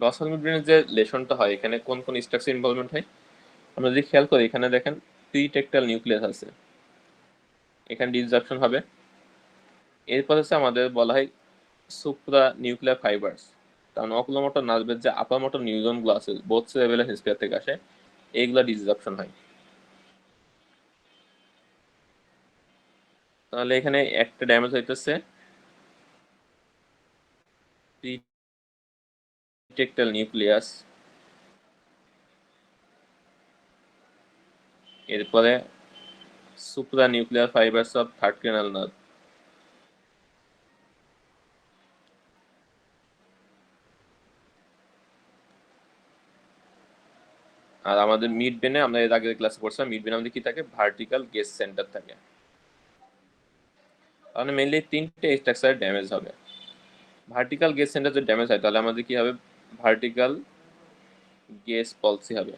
ডর্সাল মিড ব্রেনের যে লেশনটা হয় এখানে কোন কোন স্ট্রাকচার ইনভলভমেন্ট হয় আমরা যদি খেয়াল করি, এখানে দেখেন প্রিটেক্টাল নিউক্লিয়াস আছে, এখানে ডিসজাংশন হবে। এরপর হচ্ছে আমাদের বলা হয় সুপ্রা নিউক্লিয়ার ফাইবার্স, কারণ অকুলোমোটর নার্ভের যে আপার মোটর নিউরনগুলো আছে বোথ সেরেবেলাম হেমিস্ফিয়ার থেকে আসে, এইগুলা ডিসরাপশন হয়। তাহলে এখানে একটা ড্যামেজ হইতেছে প্রিটেক্টাল নিউক্লিয়াস, এরপরে supranuclear fibres of third cranial nerve, আর আমাদের মিড ব্রেনে আমরা এর আগের ক্লাসে পড়ছিলাম মিড ব্রেনে আমাদের কি থাকে, ভার্টিক্যাল গেজ সেন্টার থাকে। তাহলে মেইনলি তিনটে স্ট্রাকচার ড্যামেজ হবে। ভার্টিক্যাল গেজ সেন্টার যদি ড্যামেজ হয় তাহলে আমাদের কি হবে, ভার্টিক্যাল গেজ পলসি হবে।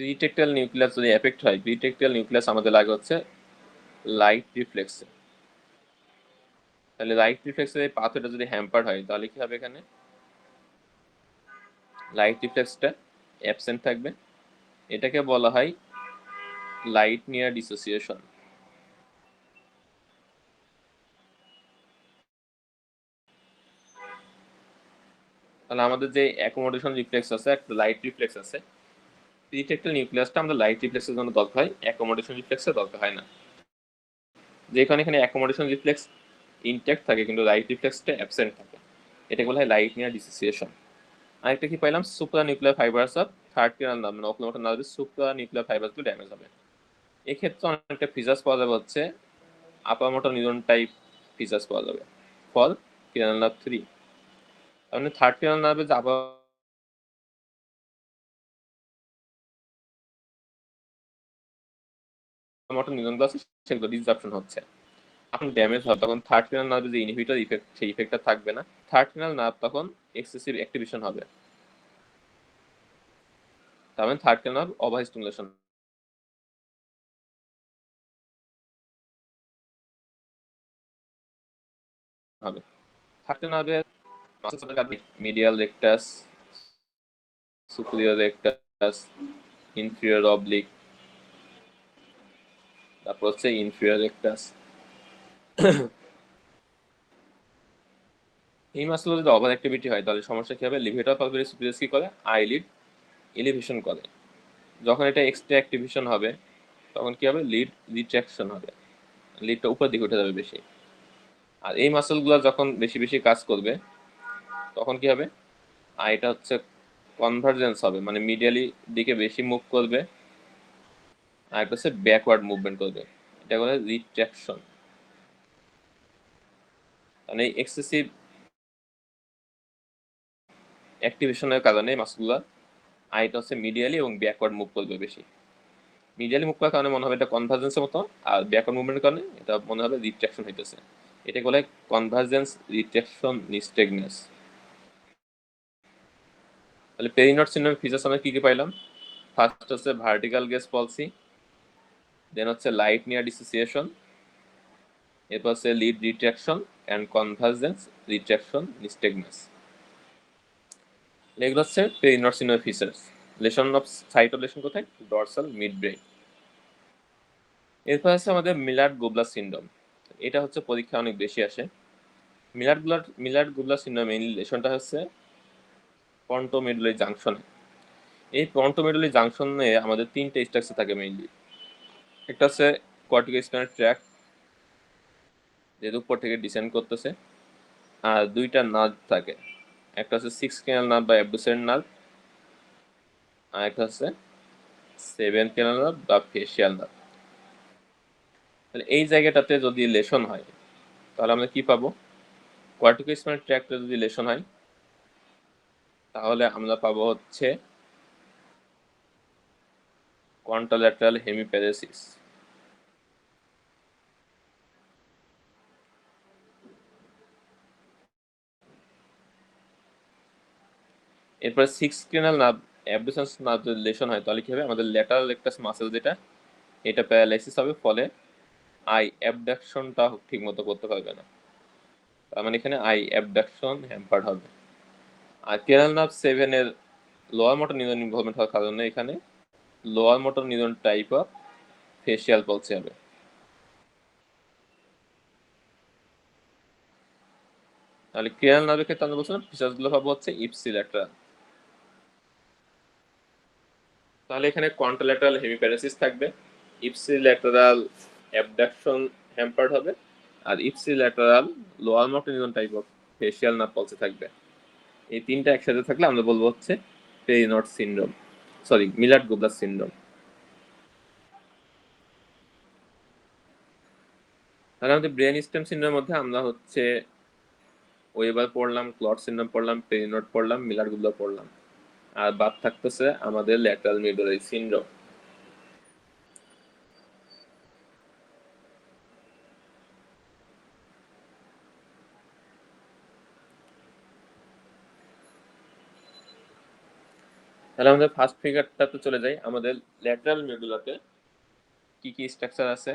প্রিটেক্টাল নিউক্লিয়াস যদি এফেক্ট হয়, প্রিটেক্টাল নিউক্লিয়াস আমাদের লাগে হচ্ছে লাইট রিফ্লেক্সে। তাহলে লাইট রিফ্লেক্সের এই পাথওয়েটা যদি হ্যাম্পার হয় তাহলে কি হবে, এখানে লাইট রিফ্লেক্সটা অ্যাবসেন্ট থাকবে। এটাকে বলা হয় লাইট নিয়ার ডিসোসিয়েশন। তাহলে আমাদের যে অ্যাকোমোডেশন রিফ্লেক্স আছে, একটা লাইট রিফ্লেক্স আছে, প্রিটেক্টাল নিউক্লিয়াসটা আমাদের লাইট রিফ্লেক্সের জন্য দরকার হয়, অ্যাকোমোডেশন রিফ্লেক্সের দরকার হয় না। যেখানে এখানে অ্যাকোমোডেশন রিফ্লেক্স ইনট্যাক্ট থাকে কিন্তু লাইট রিফ্লেক্সটা অ্যাবসেন্ট থাকে, এটাকে বলা হয় লাইট নিয়ার ডিসোসিয়েশন। আরেকটা কি পাইলাম, supranuclear fibres of third cranial nerve, মানে অকুলোমোটর নার্ভের সুপ্রা নিউক্লিয়ার ফাইবারসগুলো ড্যামেজ হবে। এক্ষেত্রে অনেকটা ফিচার্স পাওয়া যাবে, হচ্ছে upper motor neuron type features পাওয়া যাবে ফর ক্রেনাল নার্ভ 3। তাহলে থার্ড ক্রেনাল নার্ভে যে আপার মোটর নিউরনগুলো আছে সেগুলো ডিসরাপশন হচ্ছে, এখন ড্যামেজ হয়, তখন থার্ড ক্রেনাল নার্ভে যে ইনহিবিটর ইফেক্ট সেই ইফেক্টটা থাকবে না, থার্ড ক্রেনাল নার্ভ তখন এক্সেসিভ অ্যাক্টিভেশন হবে, তার মানে third cranial nerve over stimulation হবে। থার্ড ক্রেনাল নার্ভের medial rectus, superior rectus, inferior oblique, তারপর হচ্ছে ইনফিরিয়র রেকটাস। এই মাসগুলো যদি ওভার অ্যাক্টিভিটি হয় তাহলে সমস্যা কি হবে, লিভেটর পালভিয়ারিস সুপিরিয়স কি করে, আইলিড এলিভেশন করে, যখন এটা এক্সট্রা অ্যাক্টিভেশন হবে তখন কি হবে, লিড রিট্রাকশন হবে, লিডটা উপর দিকে উঠে যাবে বেশি। আর এই মাসলগুলো যখন বেশি বেশি কাজ করবে তখন কি হবে, এটা হচ্ছে কনভার্জেন্স হবে, মানে মিডিয়ালি দিকে বেশি মুভ করবে, আর একটা হচ্ছে ব্যাকওয়ার্ড মুভমেন্ট করবে, এটা বলে রিট্রাকশন। মানে এই এক্সেসিভ অ্যাক্টিভেশনের কারণে মাসলগুলো আইটা হচ্ছে মিডিয়ালি এবং ব্যাকওয়ার্ড মুভ করবে বেশি। মিডিয়ালি মুভ করার কারণে মনে হবে এটা কনভার্জেন্সের মতো, আর ব্যাকওয়ার্ড মুভমেন্টের কারণে এটা মনে হবে রিট্রাকশন হইতেছে, এটাকে বলে কনভার্জেন্স রিট্রাকশন নিস্টেগনেস। তাহলে পেরিনট সিন্ড্রোমের ফিচার্স আমরা কি কি পাইলাম, ফার্স্ট হচ্ছে ভার্টিক্যাল গেজ পলসি, দেন হচ্ছে লাইট নিয়ার ডিসোসিয়েশন, এরপর হচ্ছে lid retraction and convergence retraction nystagmus. এগুলো হচ্ছে পেরিনট সিন্ড্রোমের features. Lesion of site of lesion কোথায়, ডরসাল মিড ব্রেইন। এরপর আছে আমাদের মিলার্ড গুবলার সিন্ড্রোম, এটা হচ্ছে পরীক্ষা অনেক বেশি আসে। মিলার্ড গুবলার সিন্ড্রোম মেইনলি লেশনটা হচ্ছে পন্টোমেডুলারি জাংশনে। এই পন্টোমেডুলারি জাংশনে আমাদের তিনটে স্ট্রাকচার থাকে মেইনলি, একটা হচ্ছে কর্টিকোস্পাইনাল ট্র্যাক্ট, যেটা উপর থেকে ডিসেন্ড করতেছে, আর দুইটা নার্ভ থাকে, একটা হচ্ছে সিক্স ক্যানাল নার্ভ বা অ্যাবডুসেন্ট নার্ভ, আর একটা হচ্ছে সেভেন ক্যানাল নার্ভ বা ফেসিয়াল নার্ভ। তাহলে এই জায়গাটাতে যদি লেশন হয় তাহলে আমরা কি পাবো, কর্টিকোস্পাইনাল ট্র্যাক্টে যদি লেশন হয় তাহলে আমরা পাবো হচ্ছে কন্ট্রাল্যাটারাল হেমিপ্যারেসিস। এরপরে সিক্স ক্রেনাল নার্ভ অ্যাবডুসেন্স নার্ভ যদি লেশন হয় তাহলে কি হবে, আমাদের ল্যাটারাল রেকটাস মাসেল যেটা, এটা প্যারালাইসিস হবে, ফলে আই অ্যাবডাকশনটা ঠিক মতো করতে পারবে না, তার মানে এখানে আই অ্যাবডাকশন হ্যাম্পার্ড হবে। আর ক্রেনাল নার্ভ সেভেনের লোয়ার মোটর নিউরন ইনভলভমেন্ট হওয়ার কারণে এখানে lower motor neuron type of facial পলসি হবে। তাহলে ক্রিয়াল নার্ভের ক্ষেত্রে আমরা বলছিলাম ফিচার্স গুলো পাবো হচ্ছে ইপসিল্যাটারাল। তাহলে এখানে কন্ট্রাল্যাটারাল হেমিপ্যারেসিস থাকবে, ইপসিল্যাটারাল অ্যাবডাকশন হ্যাম্পার্ড হবে, আর ipsilateral lower motor neuron type of facial nerve palsy থাকবে। এই তিনটা একসাথে থাকলে আমরা বলবো হচ্ছে Parinaud syndrome, sorry Millard Gubler syndrome. তাহলে আমাদের ব্রেন স্টেম সিনড্রোমের মধ্যে আমরা হচ্ছে ওয়েবার পড়লাম, ক্লট সিনড্রোম পড়লাম, পেরিনট পড়লাম, মিলার্ড গুবলার পড়লাম, আর বাদ থাকতেছে আমাদের ল্যাটারাল মিডুলারি সিনড্রোম। তাহলে আমাদের ফার্স্ট ফিগারটাতে চলে যাই। আমাদের ল্যাটারাল মিডুলাতে কি কি স্ট্রাকচার আছে?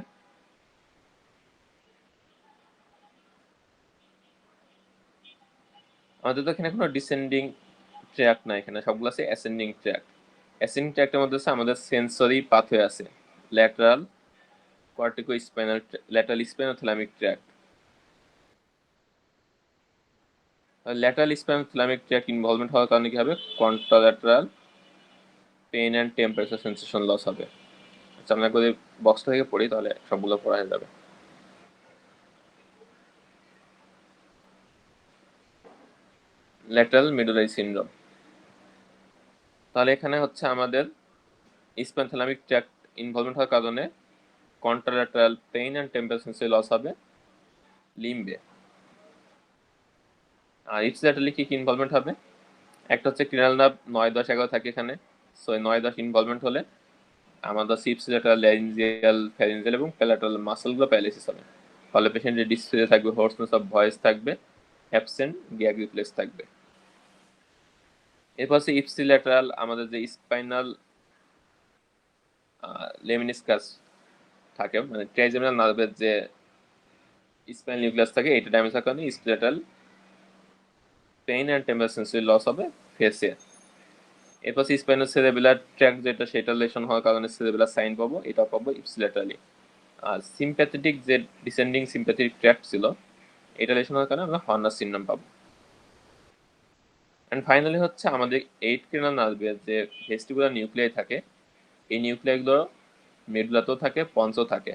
আমাদের তো এখানে কোনো ডিসেন্ডিং ট্র্যাক না, এখানে সবগুলো আছে অ্যাসেন্ডিং ট্র্যাক। অ্যাসেন্ডিং ট্র্যাকটার মধ্যে আছে আমাদের সেন্সরি পাথওয়ে আছে, lateral corticospinal, lateral spinothalamic tract. Lateral spinothalamic tract involvement হওয়ার কারণে কি হবে? Contralateral pain and temperature sensation loss হবে। আচ্ছা, আমরা যদি বক্সটা থেকে পড়ি তাহলে সবগুলো পড়া হয়ে যাবে। ল্যাটারাল মিডুলারি সিনড্রোম, তাহলে এখানে হচ্ছে আমাদের স্পাইনোথ্যালামিক ট্র্যাক ইনভলভমেন্ট হওয়ার কারণে contralateral pain and temperature sensation loss হবে লিম্বে। আর ইপসিল্যাটারালি কি কি ইনভলভমেন্ট হবে? একটা হচ্ছে ক্রিনাল নার্ভ 9, 10, 11 থাকে এখানে। সো 9, 10 ইনভলভমেন্ট হলে আমাদের ইপসিল্যাটারাল, ল্যারিঞ্জিয়াল, ফ্যারিঞ্জিয়াল এবং প্যালাটাল মাসলগুলো প্যারালাইসিস হবে। ফলে পেশেন্টের ডিসফিজিয়া থাকবে, হোর্সনেস অফ ভয়েস থাকবে, অ্যাবসেন্ট গ্যাগ রিফ্লেক্স থাকবে। এরপর হচ্ছে ইপসিল্যাটারাল আমাদের যে স্পাইনাল লেমিনিসকাস থাকে, মানে ট্রাইজেমিনাল নার্ভের যে স্পাইনাল নিউক্লিয়াস থাকে, এটা ড্যামেজ থাকার কারণে ipsilateral pain and temperature sensation loss হবে ফেসে। এরপর স্পাইনাল সেরেবেলার ট্র্যাক যেটা, সেটা লেশন হওয়ার কারণে সেরেবেলার সাইন পাবো, এটা পাবো ইপসিল্যাটারালি। আর সিম্প্যাথেটিক যে ডিসেন্ডিং সিম্প্যাথেটিক ট্র্যাক ছিল, এটা লেশন হওয়ার কারণে আমরা হর্নার সিনড্রোম পাবো। অ্যান্ড ফাইনালি হচ্ছে আমাদের 8 ক্রিনাল নার্ভের যে ভেস্টিবুলার নিউক্লিয়াই থাকে, এই নিউক্লিয়াসগুলো মেডুলাতেও থাকে, পন্সও থাকে।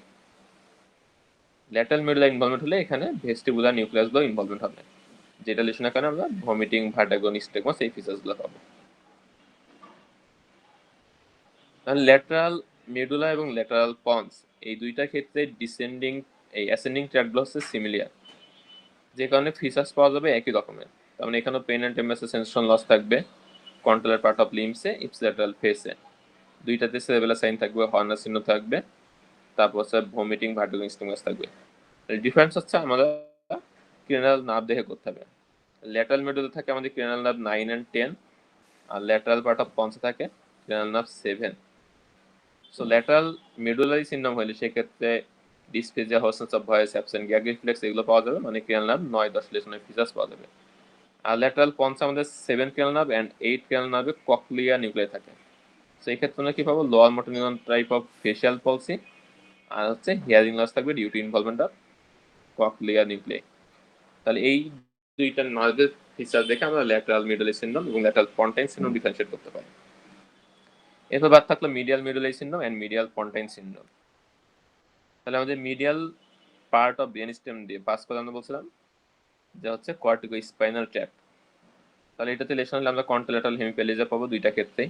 ল্যাটারাল মেডুলা ইনভলভমেন্ট হলে এখানে ভেস্টিবুলার নিউক্লিয়াসগুলো ইনভলভমেন্ট হবে, যেটা লেশনের কারণে আমরা ভমিটিং, ভার্টাগো, নিস্টেগমাস এই ফিচার্সগুলো পাবো। তাহলে ল্যাটারাল মেডুলা এবং ল্যাটারাল পন্স এই দুইটা ক্ষেত্রে ডিসেন্ডিং এই অ্যাসেন্ডিং ট্র্যাকগুলো হচ্ছে সিমিলিয়ার, যে কারণে ফিচার্স পাওয়া যাবে একই রকমের। তার মানে এখানেও pain and temperature sensation loss থাকবে কন্ট্রোলার পার্ট অফ লিম্বসে, ইপসিল্যাটারাল ফেসে। দুইটাতে সেরেবেলার সাইন থাকবে, হর্নার চিহ্ন থাকবে, তারপর হচ্ছে ভমিটিং, ভার্টিগো, নিস্টেগমাস থাকবে। ডিফারেন্স হচ্ছে আমাদের ক্রেনাল নার্ভ দেখে করতে হবে। ল্যাটারাল মেডুলা থাকে আমাদের ক্রেনাল নার্ভ 9 and 10, আর ল্যাটারাল পার্ট অফ পন্সে থাকে cranial nerve 7। So lateral medullary syndrome হলে সেক্ষেত্রে dysphagia, hoarseness of voice, absent gag reflex এগুলো পাওয়া যাবে, মানে ক্রেনাল নার্ভ 9, 10 লেশনের ফিচার্স পাওয়া যাবে। আর ল্যাটারাল পন্সে আমাদের 7 ক্রেনাল নার্ভ অ্যান্ড 8 ক্রেনাল নার্ভে ককলিয়া নিউক্লিয়াই থাকে। সো এই ক্ষেত্রে আমরা কি পাবো? Lower motor neuron type of facial palsy, আর হচ্ছে হিয়ারিং লস থাকবে due to involvement of cochlea nuclei. তাহলে এই দুইটা নার্ভের ফিচার দেখে আমরা ল্যাটারাল মিডুলারি সিনড্রোম এবং ল্যাটারাল পন্টাইন সিনড্রোম ডিফারেন্সিয়েট করতে পারি। এরপর বাদ থাকলো medial medullary syndrome and medial pontine syndrome. তাহলে আমাদের medial part of brain stem দিয়ে পাস করে আমরা বলছিলাম যে হচ্ছে কর্টিকো স্পাইনাল ট্র্যাক্ট। তাহলে এটাতে লেশন হলে আমরা কন্ট্রাল্যাটারাল হেমিপ্যালেজিয়া পাবো দুইটা ক্ষেত্রেই।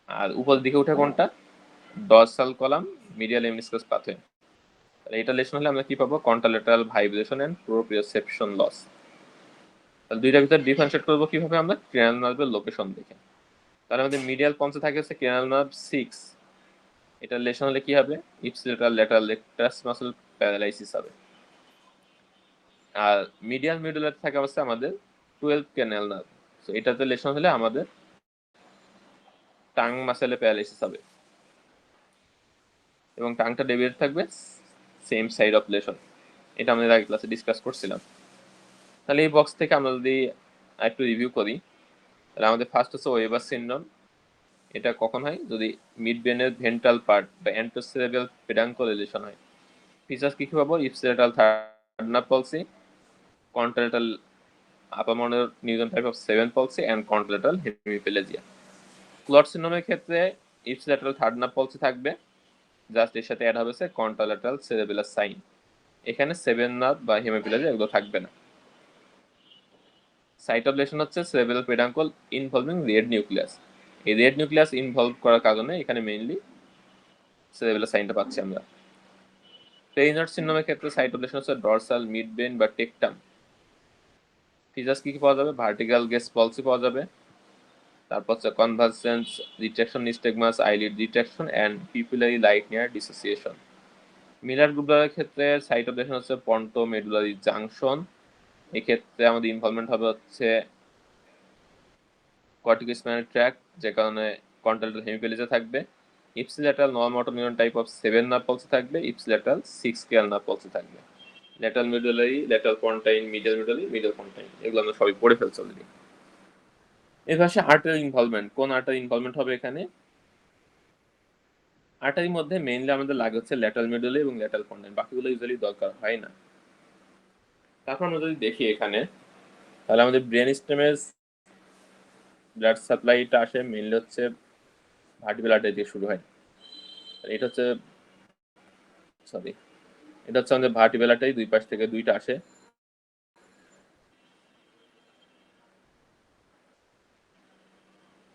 আর উপর দিকে উঠে কোনটা? Dorsal column, medial lemniscus pathway. তাহলে এটা লেশন হলে আমরা কি পাবো? Contralateral vibration and proprioception loss. তাহলে দুইটার ভিতরে ডিফারেন্সিয়েট করবো কিভাবে? আমরা ক্রেনাল নার্ভের লোকেশন দেখে। তাহলে আমাদের মিডিয়াল পন্সে থাকে হচ্ছে ক্রেনাল নার্ভ 6, এটা লেশন হলে কি হবে? Ipsilateral lateral rectus muscle paralysis হবে। আর মিডিয়াল মিডুলার থাকে হচ্ছে আমাদের 12 ক্যানাল নার্ভ, সো এটাতে লেশন হলে আমাদের টাং মাসেলে প্যারালাইসিস হবে, এবং টাংটা ডেভিয়েট থাকবে সেম সাইড অফ লেশন। এটা আমাদের আগে ক্লাসে ডিসকাস করছিলাম। তাহলে এই বক্স থেকে আমরা যদি একটু রিভিউ করি, তাহলে আমাদের ফার্স্ট হচ্ছে ওয়েবার সিনড্রোম। এটা কখন হয়? যদি মিড ব্রেনের ভেন্ট্রাল পার্ট বা অ্যান্টোসেরেব্রাল পেডাঙ্কল লেশন হয়। ফিচার্স কি কি পাবো? Ipsilateral third nerve পলসি, contralateral upper neuron type of 7 palsy and contralateral hemiplegia. Claude সিন্ড্রোমের ক্ষেত্রে ইপসিল্যাটারাল থার্ড নার্ভ পলসি থাকবে, জাস্ট এর সাথে অ্যাড হবে কন্ট্রাল্যাটারাল সেরেবেলার সাইন। এখানে 7 নার্ভ বা হেমিপ্লেজিয়া এগুলো থাকবে না। সাইট অফ লেশন হচ্ছে সেরেবেলাল পেডাঙ্কল ইনভলভিং রেড নিউক্লিয়াস। এই রেড নিউক্লিয়াস ইনভলভ করার কারণে এখানে মেইনলি সেরেবেলার সাইনটা পাচ্ছি আমরা। পেরিনার্ড সিন্ড্রোমের ক্ষেত্রে সাইট অফ লেশন হচ্ছে ডরসাল, মিড ব্রেন বা টেকটাম। ফিচার্স কি পাওয়া যাবে? ভার্টিক্যাল গেজ পলসি পাওয়া যাবে, তারপর হচ্ছে convergence, retraction nystagmus, eyelid retraction and pupillary light near dissociation. Miller গ্রুপের ক্ষেত্রে সাইট অফ লেশন হচ্ছে পন্টো মেডুলারি জাংশন। এক্ষেত্রে আমাদের ইনভলভমেন্ট হবে হচ্ছে কর্টিকোস্পাইনাল ট্র্যাক্ট, যে কারণে কন্ট্রাল্যাটারাল হেমিপ্লেজিয়া থাকবে। Ipsilateral non motor neuron type of 7 nerve palsy থাকবে, ইপসিল্যাটারাল 6 স্কেয়াল নার্ভ পলসি থাকবে। Lateral medullary, lateral pontine, medial medullary, medial pontine, এগুলো আমরা সবই পড়ে ফেলছি অলরেডি। এর পাশে আর্টারি ইনভলভমেন্ট, কোন আর্টারি ইনভলভমেন্ট হবে এখানে? আর্টারির মধ্যে মেইনলি আমাদের লাগে হচ্ছে ল্যাটারাল মিডুলারি এবং ল্যাটারাল পন্টাইন, বাকিগুলো ইউজুয়ালি দরকার হয় না। তারপর আমরা যদি দেখি এখানে, তাহলে আমাদের ব্রেন স্টেমের ব্লাড সাপ্লাইটা আসে মেইনলি হচ্ছে ভার্টিব্রাল আর্টারি দিয়ে শুরু হয়। এটা হচ্ছে আমাদের ভার্টিব্রাল আর্টারি, দুই পাশ থেকে দুইটা আসে।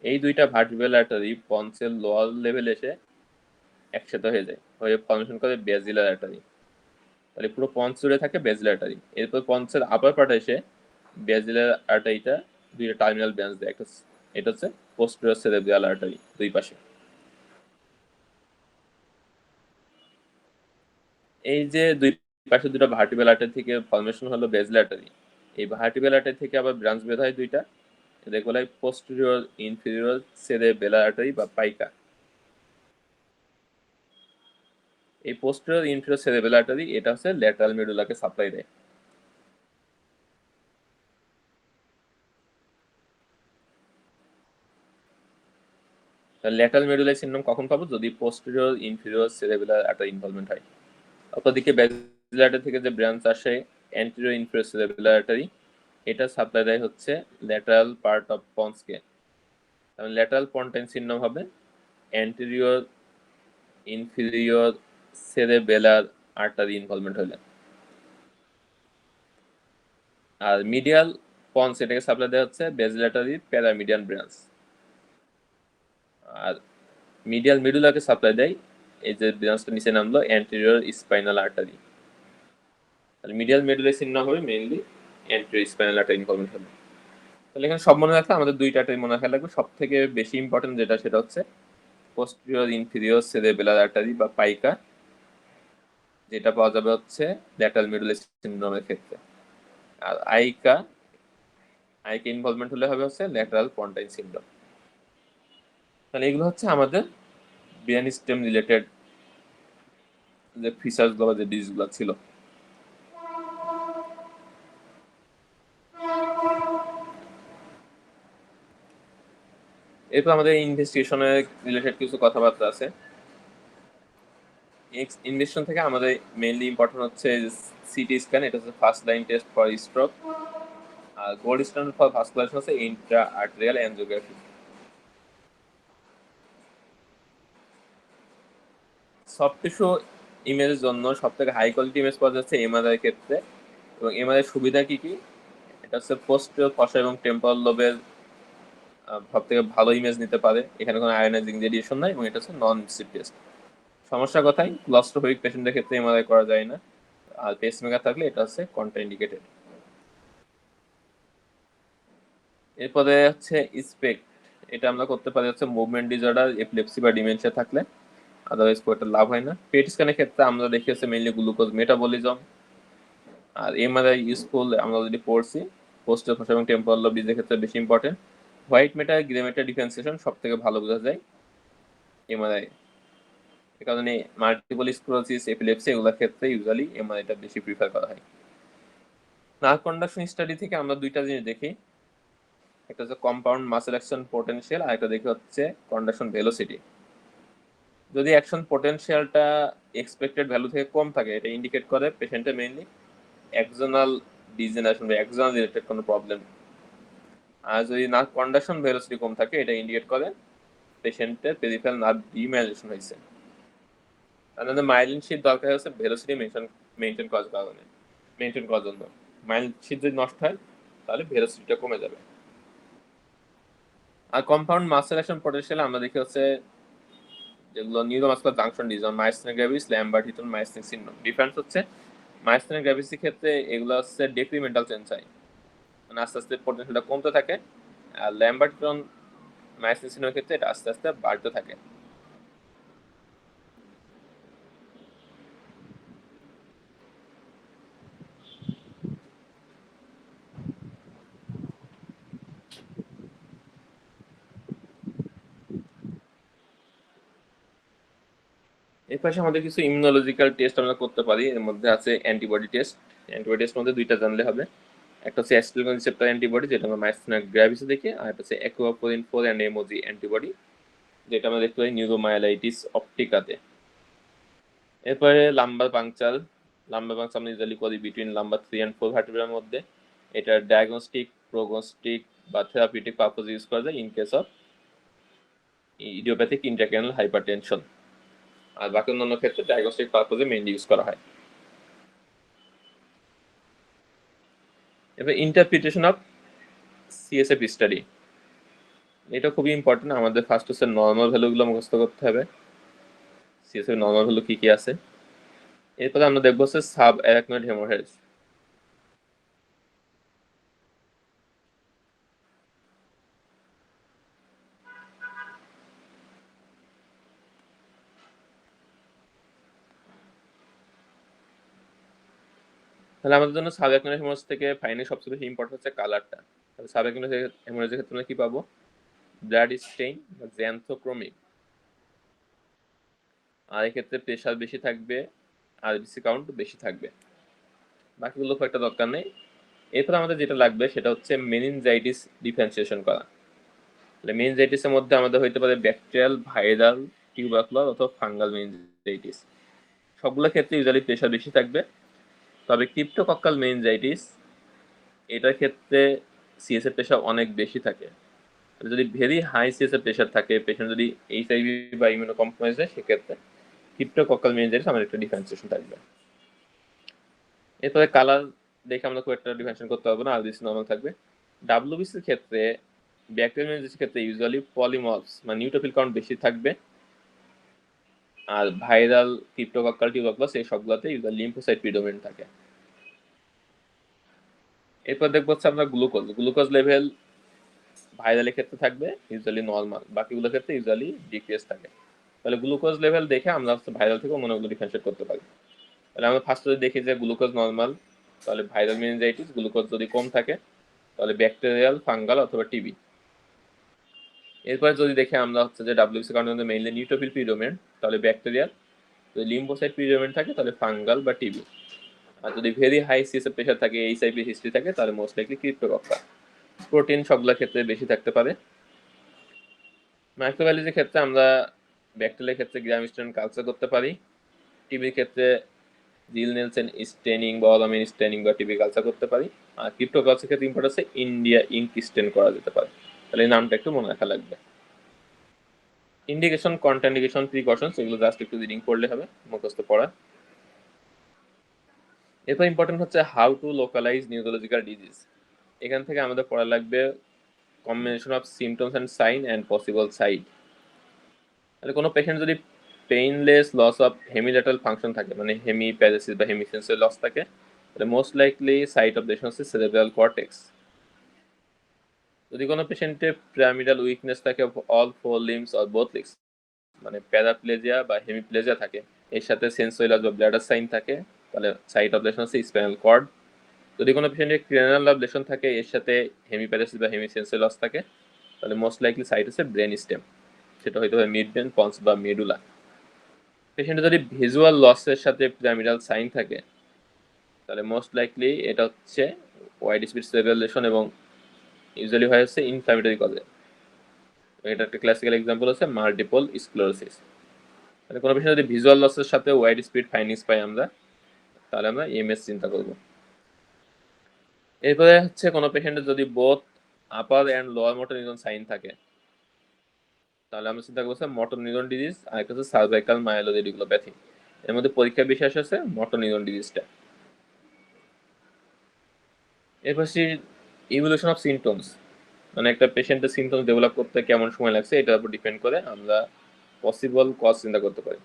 এই দুইটা ভার্টিব্রাল আর্টারি পন্সের লোয়ার লেভেলে এসে একসাথে হয়ে ফর্মেশন করে ব্যাজিলার আর্টারি। তাহলে পুরো পন্স জুড়ে থাকে ব্যাজিলার আর্টারি। এরপর পন্সের আপার পার্টে এসে ব্যাজিলার আর্টারিটা দুইটা টার্মিনাল ব্রাঞ্চ দেয়। এটা হচ্ছে পোস্টেরিয়র সেরেব্রাল আর্টারি, দুই পাশে। এই যে দুই পাশে দুটো ভার্টিব্রাল আর্টারি থেকে ফর্মেশন হলো ব্যাজিলার আর্টারি, এই ভার্টিব্রাল আর্টারি থেকে আবার ব্রাঞ্চ বের হয় দুইটা, এদেরকে বলা হয় পোস্টেরিয়র ইনফেরিয়র সেরেবেলার আর্টারি বা পাইকা। এই পোস্টেরিয়র ইনফেরিয়র সেরেবেলার আর্টারি এটা হচ্ছে ল্যাটারাল মেডুলাকে সাপ্লাই দেয়। ল্যাটারাল মেডুলার সিনড্রোম কখন পাবো? যদি পোস্টেরিয়র ইনফেরিয়র সেরেবেলার আর্টারি ইনভলভমেন্ট হয়। অপরদিকে ব্যাজিলার আর্টারি থেকে যে ব্রাঞ্চ আসে অ্যান্টেরিয়র ইনফেরিয়র সেরেবেলার আর্টারি, এটা সাপ্লাই দেয় হচ্ছে ল্যাটারাল পার্ট অফ পন্সকে। তাহলে ল্যাটারাল পন্টাইন সিনড্রোম হবে অ্যান্টেরিয়র ইনফেরিয়র সেরেবেলার আর্টারি ইনভলভমেন্ট হলে। আর মিডিয়াল পন্স এটাকে সাপ্লাই দেওয়া হচ্ছে ব্যাজিলার আর্টারির প্যারামিডিয়ান ব্রাঞ্চ। আর মিডিয়াল মিডুলাকে সাপ্লাই দেয় এই যে ব্রাঞ্চটা নিচে নামলো অ্যান্টেরিয়র স্পাইনাল আর্টারি। তাহলে মিডিয়াল মিডুলার সিনড্রোম হবে mainly anterior spinal artery involvement হবে। তাহলে এখানে সব মনে রাখলে আমাদের দুইটা আর্টারি মনে রাখা লাগবে। সব থেকে বেশি ইম্পর্টেন্ট যেটা সেটা হচ্ছে পোস্টেরিয়র ইনফেরিয়র সেরেবেলার আর্টারি বা পাইকা, যেটা পাওয়া যাবে হচ্ছে ল্যাটারাল মিডুলার সিনড্রোমের ক্ষেত্রে। আর আইকা ইনভলভমেন্ট হলে হবে হচ্ছে ল্যাটারাল পন্টাইন সিনড্রোম। তাহলে এগুলো হচ্ছে আমাদের ব্রেন স্টেম রিলেটেড যে ফিচার্স গুলো যে ডিজিজগুলো ছিল। এরপর আমাদের ইনভেস্টিগেশনের রিলেটেড কিছু কথাবার্তা আছে। ইনভেস্টিগেশন থেকে আমাদের মেইনলি ইম্পর্টেন্ট হচ্ছে সিটি স্ক্যান, এটা হচ্ছে first line test for stroke. আর গোল্ড স্ট্যান্ডার্ড ফর ভাস্কুলাইজেশন হচ্ছে intra arterial angiography. Soft tissue ইমেজের জন্য সব থেকে হাই কোয়ালিটি ইমেজ পাওয়া যাচ্ছে এমআরআই ক্ষেত্রে। এবং এমআরআই সুবিধা কি কি? এটা হচ্ছে পোস্টেরিয়র ফসা এবং টেম্পোরাল লোবের সব থেকে ভালো ইমেজ নিতে পারে, এখানে কোনো আয়োনাইজিং রেডিয়েশন নাই, এবং এটা হচ্ছে নন ইনভেসিভ টেস্ট। সমস্যা কথাই ক্লস্ট্রোফোবিক পেশেন্টের ক্ষেত্রে এমআরআই করা যায় না, আর পেসমেকার থাকলে এটা হচ্ছে কন্ট্রাইন্ডিকেটেড। এরপরে হচ্ছে স্পেক্ট, এটা আমরা করতে পারি হচ্ছে মুভমেন্ট ডিসঅর্ডার, এপিলেপসি বা ডিমেনশিয়া থাকলে, আদারওয়াইজ কোটা লাভ হয় না। পেট স্ক্যানের ক্ষেত্রে আমরা দেখি হচ্ছে মেইনলি গ্লুকোজ মেটাবলিজম। আর এমআরআই ইউজফুল আমরা অলরেডি পড়ছি, পোস্টের ফসা এবং টেম্পোরাল লোব ডিজের ক্ষেত্রে বেশি important. White matter grey matter differentiation সব থেকে ভালো বোঝা যায় এমআরআই। এ কারণে মাল্টিপল স্ক্লেরোসিস, এপিলেপসি এগুলোর ক্ষেত্রে ইউজুয়ালি এমআরআইটা বেশি প্রিফার করা হয়। নার্ভ কন্ডাকশন স্টাডি থেকে আমরা দুইটা জিনিস দেখি, একটা হচ্ছে কম্পাউন্ড মাসেল অ্যাকশন পোটেনশিয়াল, আর একটা দেখি হচ্ছে কন্ডাকশন ভেলোসিটি। যদি অ্যাকশন পোটেনশিয়ালটা এক্সপেক্টেড ভ্যালু থেকে কম থাকে, এটা ইন্ডিকেট করে পেশেন্টের মেইনলি অ্যাক্সোনাল ডিজেনারেশন বা এক্সন রিলেটেড কোনো প্রবলেম। আর যদি নার্ভ কন্ডাকশন ভেলোসিটি কম থাকে, এটা ইন্ডিকেট করে পেশেন্টের পেরিফেরাল নার্ভ ডিমাইলিনেশন হয়েছে। তাহলে মাইলিন শীট দরকার হচ্ছে ভেলোসিটি মেনটেন করার কারণে, মেনটেন করার জন্য। মাইলিন শীট যদি নষ্ট হয় তাহলে ভেলোসিটিটা কমে যাবে। আর কম্পাউন্ড মাসেল অ্যাকশন পটেনশিয়াল আমরা দেখি হচ্ছে যেগুলো neuromuscular junction disease, myasthenia gravis, Lambert Eaton myasthenic syndrome. Difference হচ্ছে মাইসথেনিয়া গ্রেভিসের ক্ষেত্রে এগুলো হচ্ছে ডেক্রিমেন্টাল চেঞ্জ হয়, মানে আস্তে আস্তে পটেনশিয়ালটা কমতে থাকে। আর ল্যাম্বার্ট হিটন মাইসথেনিক সিনড্রোমের ক্ষেত্রে এটা আস্তে আস্তে বাড়তে থাকে। এর পাশে আমাদের কিছু ইমিউনোলজিক্যাল টেস্ট আমরা করতে পারি। এর মধ্যে আছে অ্যান্টিবডি টেস্ট। অ্যান্টিবডি টেস্ট মধ্যে দুইটা জানলে হবে। একটা হচ্ছে অ্যাসিটিলিন রিসেপ্টর অ্যান্টিবডি, যেটা আমরা মাইসথেনিয়া গ্রেভিসে দেখি, আর একটা হচ্ছে অ্যাকুয়াপোরিন 4 অ্যান্ড এমওজি অ্যান্টিবডি, যেটা আমরা দেখতে পাই নিউরোমায়ালাইটিস অপটিকাতে। এরপরে লাম্বার পাংচার। লাম্বার পাংচার আমরা ইউজুয়ালি করি বিটুইন লাম্বার 3 অ্যান্ড 4 ভার্টিব্রার মধ্যে। এটা ডায়াগনস্টিক, প্রোগনস্টিক বা থেরাপিউটিক পারপোজ ইউজ করা যায় in case of idiopathic intracranial hypertension. আর বাকি অন্যান্য ক্ষেত্রে ডায়াগনস্টিক পারপোজে মেইনলি ইউজ করা হয়। এবার ইন্টারপ্রিটেশন অফ সিএসএফ স্টাডি, এটা খুবই ইম্পর্টেন্ট। আমাদের ফার্স্ট হচ্ছে নর্মাল ভ্যালুগুলো মুখস্থ করতে হবে, সিএসএফ নর্মাল ভ্যালু কি কি আছে। এরপরে আমরা দেখবো হচ্ছে সাব অ্যারাকনয়েড হেমোরেজ। তাহলে আমাদের জন্য সাব অ্যারাকনয়েড হেমোরেজ থেকে ফাইনালি সবচেয়ে বেশি ইম্পর্টেন্ট হচ্ছে কালারটা। তাহলে সাব অ্যারাকনয়েড হেমোরেজের ক্ষেত্রে আমরা কি পাবো? ব্লাড স্টেইন বা জ্যান্থোক্রোমিক। আর এক্ষেত্রে প্রেশার বেশি থাকবে, আরবিসি কাউন্ট বেশি থাকবে। বাকিগুলো খুব একটা দরকার নেই। এরপর আমাদের যেটা লাগবে সেটা হচ্ছে মেনিনজাইটিস ডিফারেন্সিয়েশন করা। তাহলে মেনিনজাইটিসের মধ্যে আমাদের হইতে পারে ব্যাকটেরিয়াল, ভাইরাল, টিউবারকুলার অথবা ফাঙ্গাল মেনিনজাইটিস। সবগুলো ক্ষেত্রে ইউজুয়ালি প্রেশার বেশি থাকবে। তবে ক্রিপ্টোকক্কাল মেনিনজাইটিস, এটার ক্ষেত্রে সিএসএফ প্রেশার অনেক বেশি থাকে। যদি ভেরি হাই সিএসএফ প্রেশার থাকে, পেশেন্ট যদি এইচআইভি বা ইমিউনো কম্প্রোমাইজ হয়, সেক্ষেত্রে ক্রিপ্টোকক্কাল মেনিনজাইটিস আমাদের একটা ডিফারেন্সিয়েশন থাকবে। এরপরে কালার দেখে আমরা খুব একটা ডিফারেন্সিয়েশন করতে পারবো না, আরবিসি নর্মাল থাকবে। ডাব্লিউবিসির ক্ষেত্রে, ব্যাকটেরিয়াল মেনিনজাইটিসের ক্ষেত্রে ইউজুয়ালি পলিমর্ফস মানে নিউট্রোফিল কাউন্ট বেশি থাকবে। আর ভাইরাল, ক্রিপ্টোকক্কাল, টিউবারকুলাস এই সবগুলোতে ইউজুয়ালি লিম্ফোসাইট প্রিডোমিনেন্ট থাকে। এরপর দেখবো হচ্ছে আমরা গ্লুকোজ লেভেল ভাইরালের ক্ষেত্রে থাকবে ইউজুয়ালি নর্মাল, বাকিগুলোর ক্ষেত্রে ইউজুয়ালি ডিক্রিজ থাকে। তাহলে গ্লুকোজ লেভেল দেখে আমরা হচ্ছে ভাইরাল থেকে অন্যগুলো ডিফারেন্সিয়েট করতে পারি। তাহলে আমরা ফার্স্ট যদি দেখি যে গ্লুকোজ নর্মাল, তাহলে ভাইরাল মেনিনজাইটিস। গ্লুকোজ যদি কম থাকে তাহলে ব্যাকটেরিয়াল, ফাঙ্গাল অথবা টিবি। এরপরে যদি দেখি আমরা হচ্ছে যে ডাব্লিউসি কারণে মেইনলি নিউট্রোফিল প্রিডোমিনেন্ট, তাহলে ব্যাকটেরিয়াল। যদি লিম্ফোসাইট প্রিডোমিনেন্ট থাকে তাহলে ফাঙ্গাল বা টিবি। আর যদি ভেরি হাই সিএসএফ প্রেশার থাকে, এইচআইভি হিস্ট্রি থাকে, তাহলে মোস্ট লাইকলি ক্রিপ্টোকক্কা। প্রোটিন সবগুলোর ক্ষেত্রে বেশি থাকতে পারে। মাইক্রোবায়োলজির ক্ষেত্রে আমরা ব্যাকটেরিয়ার ক্ষেত্রে গ্রাম স্টেন কালচার করতে পারি। টিবির ক্ষেত্রে জিল নেলসেন স্টেনিং বা অলামিন স্টেনিং বা টিবি কালচার করতে পারি। আর ক্রিপ্টোকালচার ক্ষেত্রে ইম্পর্টেন্ট আছে ইন্ডিয়া ইঙ্ক স্টেন করা যেতে পারে। তাহলে এই নামটা একটু মনে রাখা লাগবে। ইন্ডিকেশন, কন্ট্রাইন্ডিকেশন, প্রিকশনস এগুলো জাস্ট একটু রিডিং পড়লে হবে, মুখস্থ পড়া। এরপর ইম্পর্টেন্ট হচ্ছে how to localize neurological disease. এখান থেকে আমাদের পড়া লাগবে combination of symptoms and sign and possible side. তাহলে কোনো পেশেন্ট যদি painless loss of hemilateral function থাকে, মানে হেমি প্যারাসিস বা হেমিসেন্সের লস থাকে, তাহলে most likely site of lesion হচ্ছে সেরেব্রাল কর্টেক্স। যদি কোনো পেশেন্টের পিরামিডাল উইকনেস থাকে all four limbs or both limbs, মানে প্যারাপ্লেজিয়া বা হেমিপ্লেজিয়া থাকে, এর সাথে সেন্সোরিয়াল বা ব্ল্যাডার সাইন থাকে, তাহলে সাইট অফ লেশন হচ্ছে স্পাইনাল কর্ড। যদি কোনো পেশেন্টের ক্রেনাল অবলেশন থাকে, এর সাথে হেমিপ্যারাসিস বা হেমিসেন্সরি লস থাকে, তাহলে মোস্ট লাইকলি সাইট হচ্ছে ব্রেন স্টেম, সেটা হয়তো হয় মিড ব্রেন, পন্স বা মেডুলা। পেশেন্টের যদি ভিজুয়াল লসের সাথে পিরামিডাল সাইন থাকে, তাহলে মোস্ট লাইকলি এটা হচ্ছে ওয়াইড স্পিড সেরেব্রাল লেশন এবং ইউজুয়ালি হয় হচ্ছে ইনফ্ল্যামেটরি কজে। এটা একটা ক্লাসিক্যাল এক্সাম্পল হচ্ছে মাল্টিপল স্ক্লেরোসিস। মানে কোনো পেশেন্ট যদি ভিজুয়াল লসের সাথে ওয়াইড স্পিড ফাইন্ডিংস পাই আমরা, তাহলে আমরা এমএস চিন্তা করব। এরপরে হচ্ছে কোনো পেশেন্টের যদি both upper and lower motor neuron sign থাকে, তাহলে আমরা চিন্তা করছি মোটর নিউরন ডিজিজ আর একটা হচ্ছে সার্ভাইকাল মায়োলোরেডিকুলোপ্যাথি। এর মধ্যে পরীক্ষা বিশেষ আছে মোটর নিউরন ডিজিজটা। এরপর ইভলিউশন অফ সিমটমস, মানে একটা পেশেন্টের সিমটমস ডেভেলপ করতে কেমন সময় লাগছে এটার উপর ডিপেন্ড করে আমরা পসিবল কজ চিন্তা করতে পারি।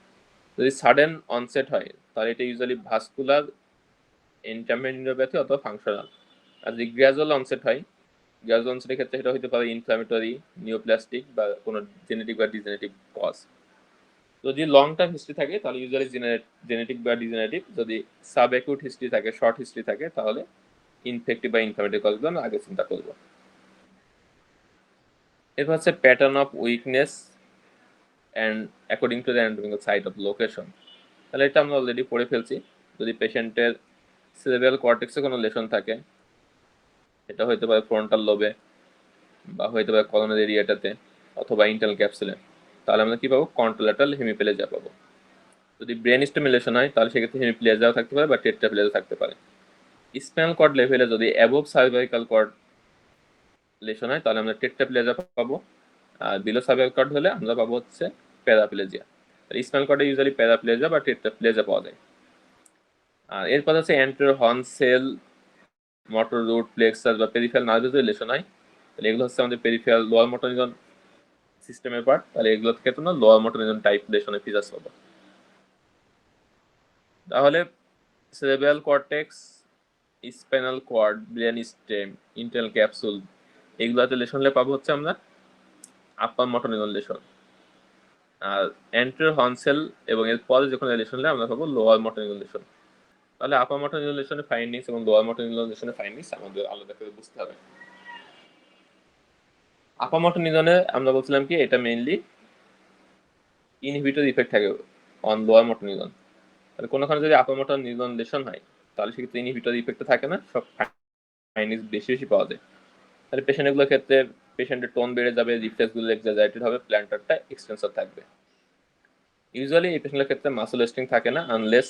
যদি সাডেন অনসেট হয় তাহলে এটা ইউজুয়ালি ভাস্কুলার এন্টারমেন্ট নিউরোপ্যাথি অথবা ফাংশনাল। আর যদি গ্র্যাজুয়াল অনসেট হয়, গ্র্যাজুয়াল অনসেটের ক্ষেত্রে সেটা হতে পারে ইনফ্লামেটরি, নিওপ্লাস্টিক বা কোনো জেনেটিক বা ডিজেনারেটিভ কজ। যদি লং টার্ম হিস্ট্রি থাকে তাহলে ইউজুয়ালি জেনেটিক বা ডিজেনারেটিভ। যদি সাব অ্যাকিউট হিস্ট্রি থাকে, শর্ট হিস্ট্রি থাকে, তাহলে ইনফেক্টিভ বা ইনফ্লামেটরি কজগুলো আমরা আগে চিন্তা করবো। এরপর হচ্ছে pattern of weakness and according to the anatomical site of location. তাহলে এটা আমরা অলরেডি পড়ে ফেলছি। যদি পেশেন্টের সেরেব্রাল কর্টেক্সে কোনো লেশন থাকে, এটা হতে পারে ফ্রন্টাল লোবে বা হতে পারে কর্নার এরিয়াটাতে অথবা ইন্টারনাল ক্যাপসুলে, তাহলে আমরা কি পাবো? কন্ট্রোল্যাটারাল হেমিপ্লেজিয়া পাবো। যদি ব্রেন স্টেমে লেশন হয় তাহলে সেক্ষেত্রে হেমিপ্লেজিয়াও থাকতে পারে বা টেট্রাপ্লেজিয়া থাকতে পারে। স্পাইনাল কর্ড লেভেলে যদি অ্যাবোভ সার্ভাইকাল কর্ড লেশন হয় তাহলে আমরা টেট্রাপ্লেজিয়া পাবো, আর বিলো সার্ভাইকাল কর্ড হলে আমরা পাবো হচ্ছে প্যারাপ্লেজিয়া। স্পাইনাল কর্ডে ইউজুয়ালি প্যারাপ্লেজিয়া বা টেট্রাপ্লেজিয়া পাওয়া যায়। আর এরপর হচ্ছে anterior horn cell, motor root plexus বা পেরিফেরাল নার্ভে যদি লেশন হয় তাহলে এগুলো হচ্ছে আমাদের পেরিফেরাল লোয়ার মোটর নিউরন সিস্টেমের পার্ট। তাহলে এগুলো থেকে তোমরা লোয়ার মোটর নিউরন টাইপ লেশনের ফিচার্স পাবো। তাহলে cerebral cortex, spinal cord, brain stem, internal capsule, এগুলোতে লেশন হলে পাবো হচ্ছে আমরা আপার মোটর নিউরন লেশন। আর অ্যান্টেরিয়র হর্ন সেল এবং এর পরে যখন লেশন হলে আমরা পাবো লোয়ার মোটর নিউরন লেশন। তাহলে আপার মোটর নিউরন লেশনের ফাইন্ডিংস এবং লোয়ার মোটর নিউরন লেশনের ফাইন্ডিংস আমাদের আলাদা করে বুঝতে হবে। আপার মোটর নিউরনে আমরা বলছিলাম কি এটা মেইনলি ইনহিবিটর ইফেক্ট থাকে অন লোয়ার মোটর নিউরন। তাহলে কোনোখানে যদি আপার মোটর নিউরন লেশন হয় তাহলে সেক্ষেত্রে ইনহিবিটর ইফেক্ট থাকে না, সব ফাইন্ডিংস বেশি বেশি পাওয়া যায়। তাহলে পেশেন্টগুলোর ক্ষেত্রে পেশেন্টের টোন বেড়ে যাবে, রিফ্লেক্সগুলো এক্সাজারেটেড হবে, প্ল্যান্টারটা এক্সটেন্সর থাকবে। ইউজুয়ালি এই পেশেন্টের ক্ষেত্রে মাসল ওয়েস্টিং থাকে না আনলেস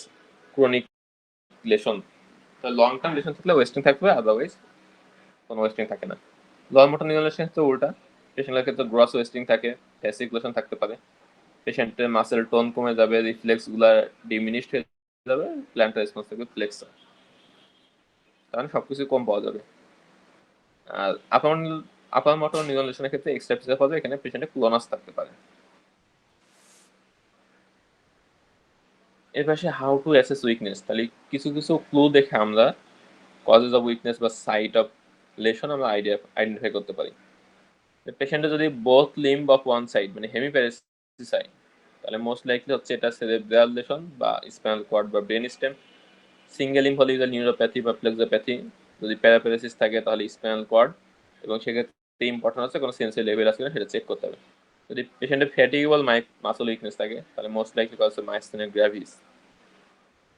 ক্রনিক লেশন। তাহলে লং টার্ম লেশন থাকলে ওয়েস্টিং থাকবে, আদারওয়াইজ কোনো ওয়েস্টিং থাকে না। লোয়ার মোটর নিউরন লেশন হচ্ছে উল্টা, পেশেন্টের ক্ষেত্রে গ্রস ওয়েস্টিং থাকে, ফ্যাসিকুলেশন থাকতে পারে, পেশেন্টের মাসেল টোন কমে যাবে, রিফ্লেক্সগুলো ডিমিনিশড হয়ে যাবে, প্ল্যান্টার রেসপন্স থাকবে ফ্লেক্সর, তাহলে সবকিছু কম পাওয়া যাবে। আর আপার মোটর নিউরন লেশনের ক্ষেত্রে এক্সট্রা ফিচার পাওয়া যায়, এখানে পেশেন্টের ক্লোনাস থাকতে পারে। এর পাশে হাউ টু অ্যাসেস উইকনেস, তাহলে কিছু কিছু ক্লু দেখে আমরা কজেস অফ উইকনেস বা সাইট অফ লেশন আমরা আইডেন্টিফাই করতে পারি। পেশেন্টের যদি both limb of one side মানে হেমিপ্যারেসিস হয় তাহলে মোস্ট লাইকলি হচ্ছে এটা সেরেব্রাল লেশন বা স্পাইনাল কর্ড বা ব্রেন স্টেম। সিঙ্গেল লিম্ব হলে নিউরোপ্যাথি বা প্লেক্সোপ্যাথি। যদি প্যারাপ্যারাসিস থাকে তাহলে স্পাইনাল কর্ড, এবং সেক্ষেত্রে ইম্পর্টেন্ট হচ্ছে কোনো সেন্সরি লেভেল আছে কিনা সেটা চেক করতে হবে। যদি পেশেন্টের ফ্যাটিগেবল মাসল উইকনেস থাকে তাহলে মোস্ট লাইকলি হচ্ছে মাইস্থেনিয়া গ্র্যাভিস।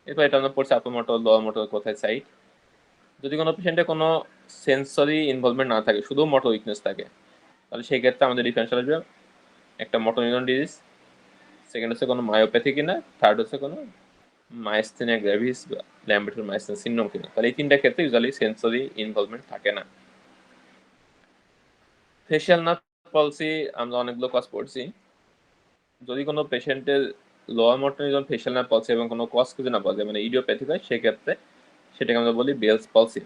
এরপর এটা আমরা পড়ছি আপার মোটর লোয়ার মোটর কোথায় সাইট। যদি কোনো পেশেন্টের কোনো সেন্সরি ইনভলভমেন্ট না থাকে, শুধু মোটর উইকনেস থাকে, তাহলে সেই ক্ষেত্রে আমাদের ডিফারেন্স আসবে একটা মোটর নিউরন ডিজিজ, সেকেন্ড হচ্ছে কোনো মায়োপ্যাথি কিনা, থার্ড হচ্ছে কোনো মাইস্থেনিয়া গ্র্যাভিস বা ল্যাম্বেটর মাইস্থেনিয়া সিনড্রোম কিনা। তাহলে এই তিনটা ক্ষেত্রে ইউজুয়ালি সেন্সরি ইনভলভমেন্ট থাকে না। ফেশিয়াল নার্ভ পলসি আমরা অনেকগুলো কজ পড়ছি। যদি কোনো পেশেন্টের lower motor neuron facial nerve পলসি এবং কোনো কজ খুঁজে না পাওয়া যায়, মানে ইডিওপ্যাথিক হয়, সেক্ষেত্রে সেটাকে আমরা বলি বেলস পলসি।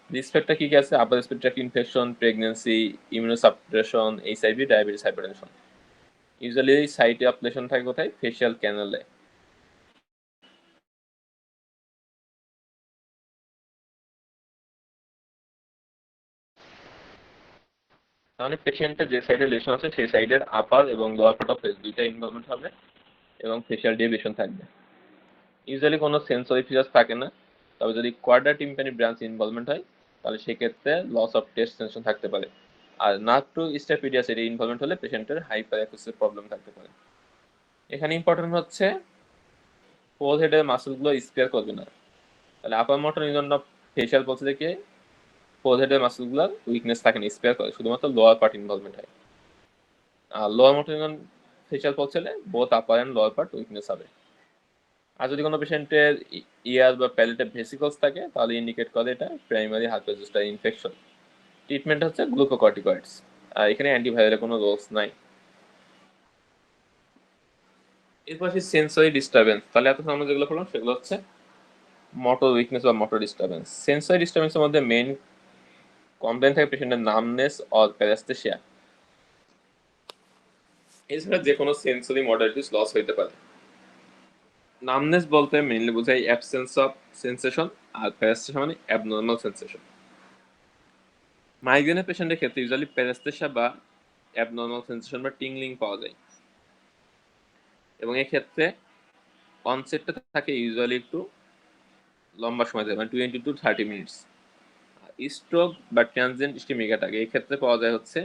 রিস্ক ফ্যাক্টর কি কি আছে? Upper respiratory infection, pregnancy, immunosuppression, HIV, diabetes, hypertension. Usually সাইটে অফ লেশন থাকে কোথায়? ফেশিয়াল ক্যানেলে। তাহলে পেশেন্টের যে সাইডে লেশন আছে সেই সাইডের আপার এবং লোয়ার পার্ট অফ ফেস দুইটা ইনভলভমেন্ট হবে এবং ফেশিয়াল ডেভিয়েশন থাকবে। ইউজুয়ালি কোনো সেন্সরি ফিচার্স থাকে না, তবে যদি কোয়াড্রা টিম্পানি ব্রাঞ্চ ইনভলভমেন্ট হয় তাহলে সেক্ষেত্রে লস অফ টেস্ট সেন্সন থাকতে পারে। আর নার্ভ টু স্ট্যাপিডিয়াস এর ইনভলভমেন্ট হলে পেশেন্টের হাইপার অ্যাকুসিস প্রবলেম থাকতে পারে। এখানে ইম্পর্টেন্ট হচ্ছে ফোর হেডের মাসেলগুলো স্পেয়ার করবে না। তাহলে আপার মোটর নিউরন অফ ফেশিয়াল পলসি থেকে ফোর হেডের মাসেলগুলোর উইকনেস থাকে না, স্পেয়ার করে, শুধুমাত্র লোয়ার পার্ট ইনভলভমেন্ট হয়। আর lower motor neuron facial palsy হলে both upper and lower part weakness হবে। আর যদি কোনো পেশেন্টের ইয়ার বা প্যালেটে ভেসিকলস থাকে তাহলে ইন্ডিকেট করে এটা primary herpes zoster infection. Treatment হচ্ছে গ্লুকোকর্টিকয়েডস, আর এখানে অ্যান্টিভাইরালের কোনো রোলস নাই। এরপর আসি সেন্সরি ডিস্টারবেন্স। তাহলে এতক্ষণ আমরা যেগুলো পড়লাম সেগুলো হচ্ছে মোটর উইকনেস বা মোটর ডিস্টারবেন্স। সেন্সরি ডিস্টারবেন্সের মধ্যে মেইন কমপ্লেন থাকে পেশেন্টের নামনেস অর প্যারাস্থেসিয়া। এছাড়া যে কোনো সেন্সরি মডালিটিস লস হইতে পারে। নামনেস বলতে মেইনলি বোঝায় অ্যাবসেন্স অফ সেন্সেশন, আর প্যারাস্থেসিয়া মানে অ্যাবনর্মাল সেন্সেশন। মাইগ্রেনের পেশেন্টের ক্ষেত্রে ইউজুয়ালি প্যারাস্থেসিয়া বা অ্যাবনর্মাল সেন্সেশন বা টিংলিং পাওয়া যায়, এবং এক্ষেত্রে অনসেটটা থাকে ইউজুয়ালি একটু লম্বা সময় যায়, মানে 20 to 30 মিনিটস। স্ট্রোক বা ট্রানজিয়েন্ট ইস্কেমিক অ্যাটাক এই ক্ষেত্রে পাওয়া যায় হচ্ছে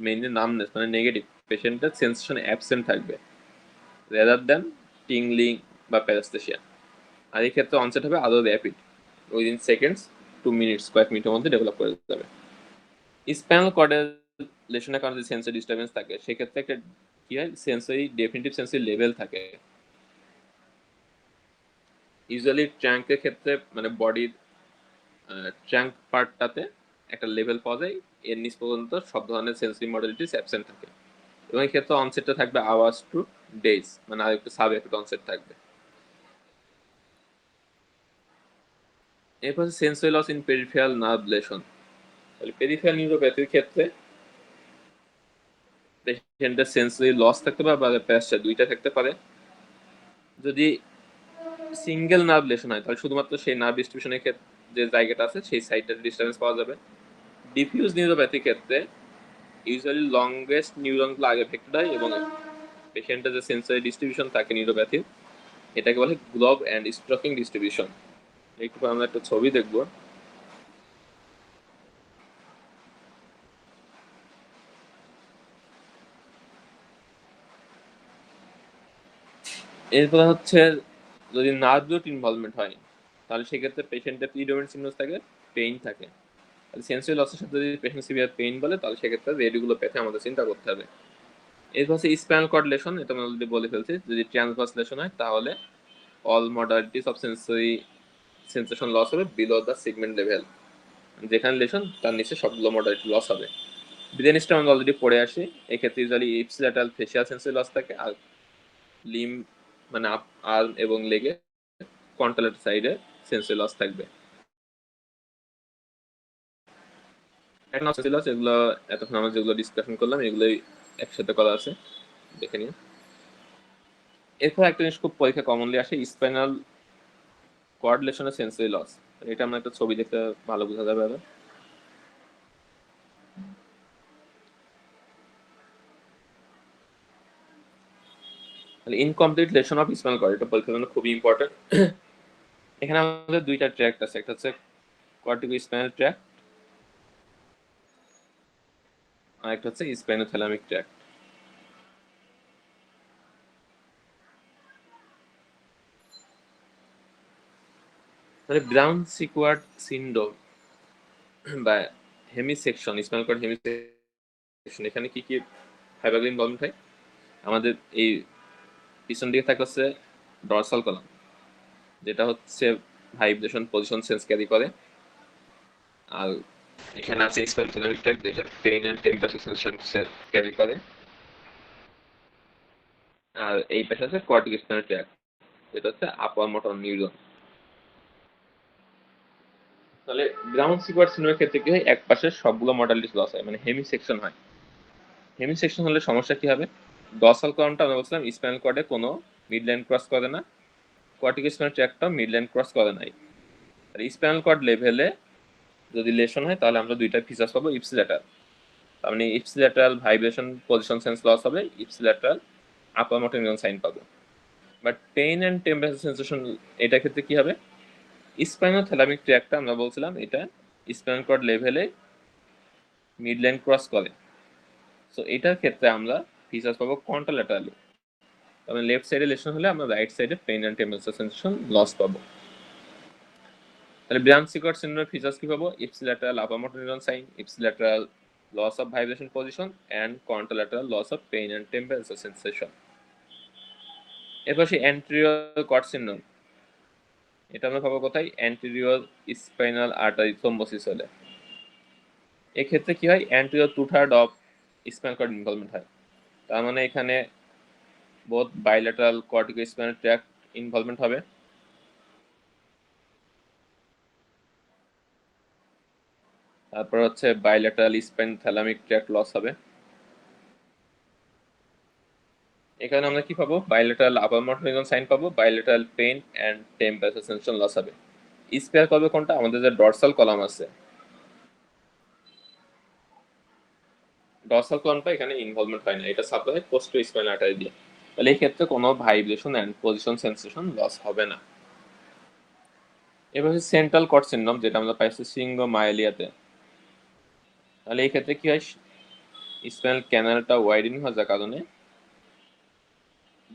মেইনলি নামনেস মানে নেগেটিভ, পেশেন্টের সেন্সেশন অ্যাবসেন্ট থাকবে রেদার দ্যান টিংলিং বা প্যারাস্থেসিয়া। আর এই ক্ষেত্রে অনসেট হবে আরও র্যাপিড, উইদিন সেকেন্ডস, 2 মিনিটস, কয়েক মিনিটের মধ্যে ডেভেলপ করে যাবে। স্পাইনাল কর্ডের লেশনের কারণে যদি সেন্সরি ডিস্টারবেন্স থাকে সেক্ষেত্রে একটা কি হয়, সেন্সরি ডেফিনিটিভ সেন্সরি লেভেল থাকে। ইউজুয়ালি ট্র্যাঙ্কের ক্ষেত্রে মানে বডির ট্র্যাঙ্ক পার্টটাতে একটা লেভেল পাওয়া যায়, এর নিচ পর্যন্ত সব ধরনের সেন্সরি মডালিটিস অ্যাবসেন্ট থাকে, এবং এই ক্ষেত্রে অনসেটটা থাকবে আওয়ার্স টু ডেজ, মানে আর একটু সাব একটু অনসেট থাকবে। এরপর sensory loss in peripheral nerve lesion. তাহলে পেরিফেরাল নিউরোপ্যাথির ক্ষেত্রে পেশেন্টের সেন্সরি লস থাকতে পারে বা প্যারাস্টার দুইটা থাকতে পারে। যদি সিঙ্গেল নার্ভ লেশন হয় তাহলে শুধুমাত্র সেই নার্ভ ডিস্ট্রিবিউশনের ক্ষেত্রে যে জায়গাটা আছে সেই সাইডটাতে ডিস্টারবেন্স পাওয়া যাবে। ডিফিউজ নিউরোপ্যাথির ক্ষেত্রে ইউজুয়ালি লংগেস্ট নিউরনগুলো আগে এফেক্টেড হয়, এবং পেশেন্টের যে সেন্সরি ডিস্ট্রিবিউশন থাকে নিউরোপ্যাথির এটাকে বলে গ্লোব অ্যান্ড স্ট্রকিং ডিস্ট্রিবিউশন। একটু আমরা একটা ছবি দেখবো। এরপর হচ্ছে যদি নার্ভ রুট ইনভলভমেন্ট হয় তাহলে সেক্ষেত্রে পেশেন্টের প্রিডোমিনেন্ট সিগন্যালস থাকে, পেইন থাকে। আর সেন্সরি লসের সাথে যদি পেশেন্ট সিভিয়ার পেইন বলে তাহলে সেক্ষেত্রে রেডিগুলো পেতে আমাদের চিন্তা করতে হবে। এরপর হচ্ছে স্পাইনাল কর্ড লেশন, এটা আমরা অলরেডি বলে ফেলছি। যদি ট্রান্সভার্স লেশন হয় তাহলে all modalities of sensory sensation loss হবে বিলো দ্য সেগমেন্ট লেভেল, যেখানে লেশন তার নিচে সবগুলো মডালিটি লস হবে। ব্রেনস্টেম আমরা অলরেডি পড়ে আসি, এক্ষেত্রে usually ipsilateral facial sensory loss থাকে, আর লিম মানে আর্ম এবং লেগে কন্ট্রালেটার সাইডে সেন্সরি লস থাকবে। এখন সেন্সরি লস এগুলো এতক্ষণ আমরা যেগুলো ডিসকাশন করলাম এগুলোই একসাথে করা আছে, দেখে নিন। এরপর একটা জিনিস খুব পরীক্ষা কমনলি আসে, স্পাইনাল কর্ড লেশনের সেন্সরি লস। এটা আমরা একটা ছবি দেখতে ভালো বোঝা যাবে। আবার incomplete lesion of spinal cord, এটা পরীক্ষার জন্য খুবই ইম্পর্টেন্ট। এখানে আমাদের দুইটা ট্র্যাক্ট আছে, একটা হচ্ছে কর্টিকো স্পাইনাল ট্র্যাক্ট আর একটা হচ্ছে স্পাইনোথ্যালামিক ট্র্যাক্ট। তাহলে ব্রাউন সিকোয়ার্ড সিন্ড্রোম বা হেমিসেকশন, স্পাইনাল কর্ড হেমিসেকশন, এখানে কি কি ফাইবারগুলো ইনভলভমেন্ট হয়? আমাদের এই পিছন দিকে থাকে হচ্ছে ডরসাল কলাম, যেটা হচ্ছে ভাইব্রেশন পজিশন সেন্স ক্যারি করে, আর এখানে আছে স্পাইনোথ্যালামিক ট্র্যাক্ট যেটা pain and temperature sensation carry করে, আর এই পাশে আছে কর্টিকো স্পাইনাল ট্র্যাক্ট যেটা হচ্ছে আপার মোটর নিউরন। তাহলে ব্রাউন সিকোয়ার্ড সিন্ড্রোমের ক্ষেত্রে কি হয়, এক পাশের সবগুলো মডালিটিস লস হয়, মানে হেমি সেকশন হয়। হেমি সেকশন হলে সমস্যা কি হবে? ডর্সাল কলামটা আমরা বলছিলাম স্পাইনাল কর্ডে কোনো মিড লাইন ক্রস করে না, কর্টিকো স্পাইনাল ট্র্যাক্টটাও মিড লাইন ক্রস করে নাই। আর স্পাইনাল কর্ড লেভেলে যদি লেশন হয় তাহলে আমরা দুইটা ফিচার্স পাবো, ইপসিল্যাটারাল, তার মানে ipsilateral vibration position sense loss হবে, ipsilateral upper motor neuron sign পাবো। But pain and temperature sensation এটার ক্ষেত্রে কি হবে? স্পাইনোথ্যালামিক ট্র্যাক্টটা আমরা বলছিলাম এটা স্পাইনাল কর্ড লেভেলে মিড লাইন ক্রস করে, সো এটার ক্ষেত্রে আমরা ফিচার্স পাবো কন্ট্রাল্যাটারালি। তবে লেফট সাইডে লেশন হলে আমরা রাইট সাইডে pain and temperature sensation loss পাবো। তাহলে ব্রাউন সিকোয়ার্ড সিন্ড্রোমের ফিচার্স কি পাবো? Ipsilateral upper motor neuron sign, ipsilateral loss of vibration position, and contralateral loss of pain and temperature sensation. এরপর সেই অ্যান্টেরিয়র কর্ড সিন্ড্রোম, এটা আমরা পাবো কোথায়? অ্যান্টেরিয়র স্পাইনাল আর্টারি থ্রোম্বোসিস হলে। এক্ষেত্রে কি হয়? Anterior 2/3 of spinal cord involvement হয়। তার মানে এখানে both bilateral cortico spinal tract involvement হবে, তারপর হচ্ছে bilateral spinothalamic tract loss হবে। এখানে আমরা কি পাবো? Bilateral upper motor neuron sign পাবো, bilateral pain and temperature sensation loss হবে। স্পেয়ার করবে কোনটা? আমাদের যে ডরসাল কলাম আছে, ডরসাল কলামটা এখানে ইনভলভমেন্ট হয় না, এটা সাপ্লাই পোস্টো স্পাইনাল আর্টারি দিয়ে। তাহলে এই ক্ষেত্রে কোনো vibration and position sensation loss হবে না। এবার হচ্ছে সেন্ট্রাল কর্ড সিনড্রোম, যেটা আমরা পাইছি সিঙ্গোমাইলিয়াতে। তাহলে এই ক্ষেত্রে কি হয়? স্পাইনাল ক্যানালটা ওয়াইডেনিং হওয়ার কারণে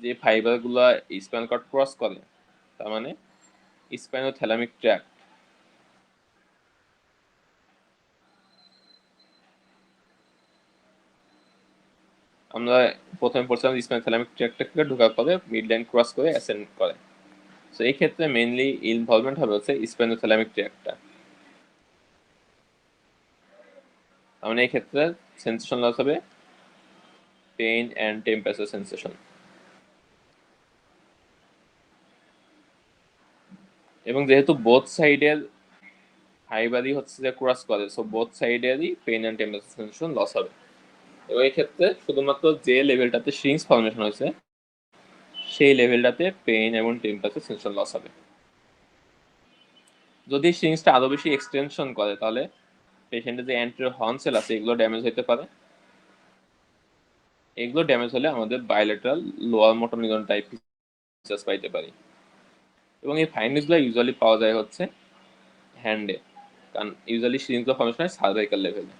যে ফাইবারগুলো স্পাইনাল কর্ড ক্রস করে, তার মানে স্পাইনোথ্যালামিক ট্র্যাক্ট, আমরা প্রথমে পড়ছিলাম স্পাইনোথ্যালামিক ট্র্যাক্টটাকে ঢোকার পরে মিড লাইন ক্রস করে অ্যাসেন্ড করে। সো এই ক্ষেত্রে মেইনলি ইনভলভমেন্ট হবে হচ্ছে স্পাইনোথ্যালামিক ট্র্যাক্টটা। মানে এই ক্ষেত্রে সেন্সেশন লস হবে পেইন অ্যান্ড টেম্পারেচার সেন্সেশন। এবং যেহেতু বোথ সাইডের ফাইবারই হচ্ছে যে ক্রস করে, সো বোথ সাইডেরই pain and temperature sensation loss হবে। এবং এই ক্ষেত্রে শুধুমাত্র যে লেভেলটাতে শ্রিংস ফর্মেশন হয়েছে সেই লেভেলটাতে পেইন এবং টেম্পারেচার সেন্সেশন লস হবে। যদি শ্রিংসটা আরো বেশি এক্সটেনশন করে তাহলে পেশেন্টের যে অ্যান্টেরিয়র হর্ন সেল আছে এগুলো ড্যামেজ হতে পারে। এগুলো ড্যামেজ হলে আমাদের bilateral lower motor neuron type features পাইতে পারি। এবং এই ফাইন্ডিংসগুলো ইউজুয়ালি পাওয়া যায় হচ্ছে হ্যান্ডে, কারণ ইউজুয়ালি শ্রিংসগুলো ফর্মেশন হয় সার্ভাইকাল লেভেলে।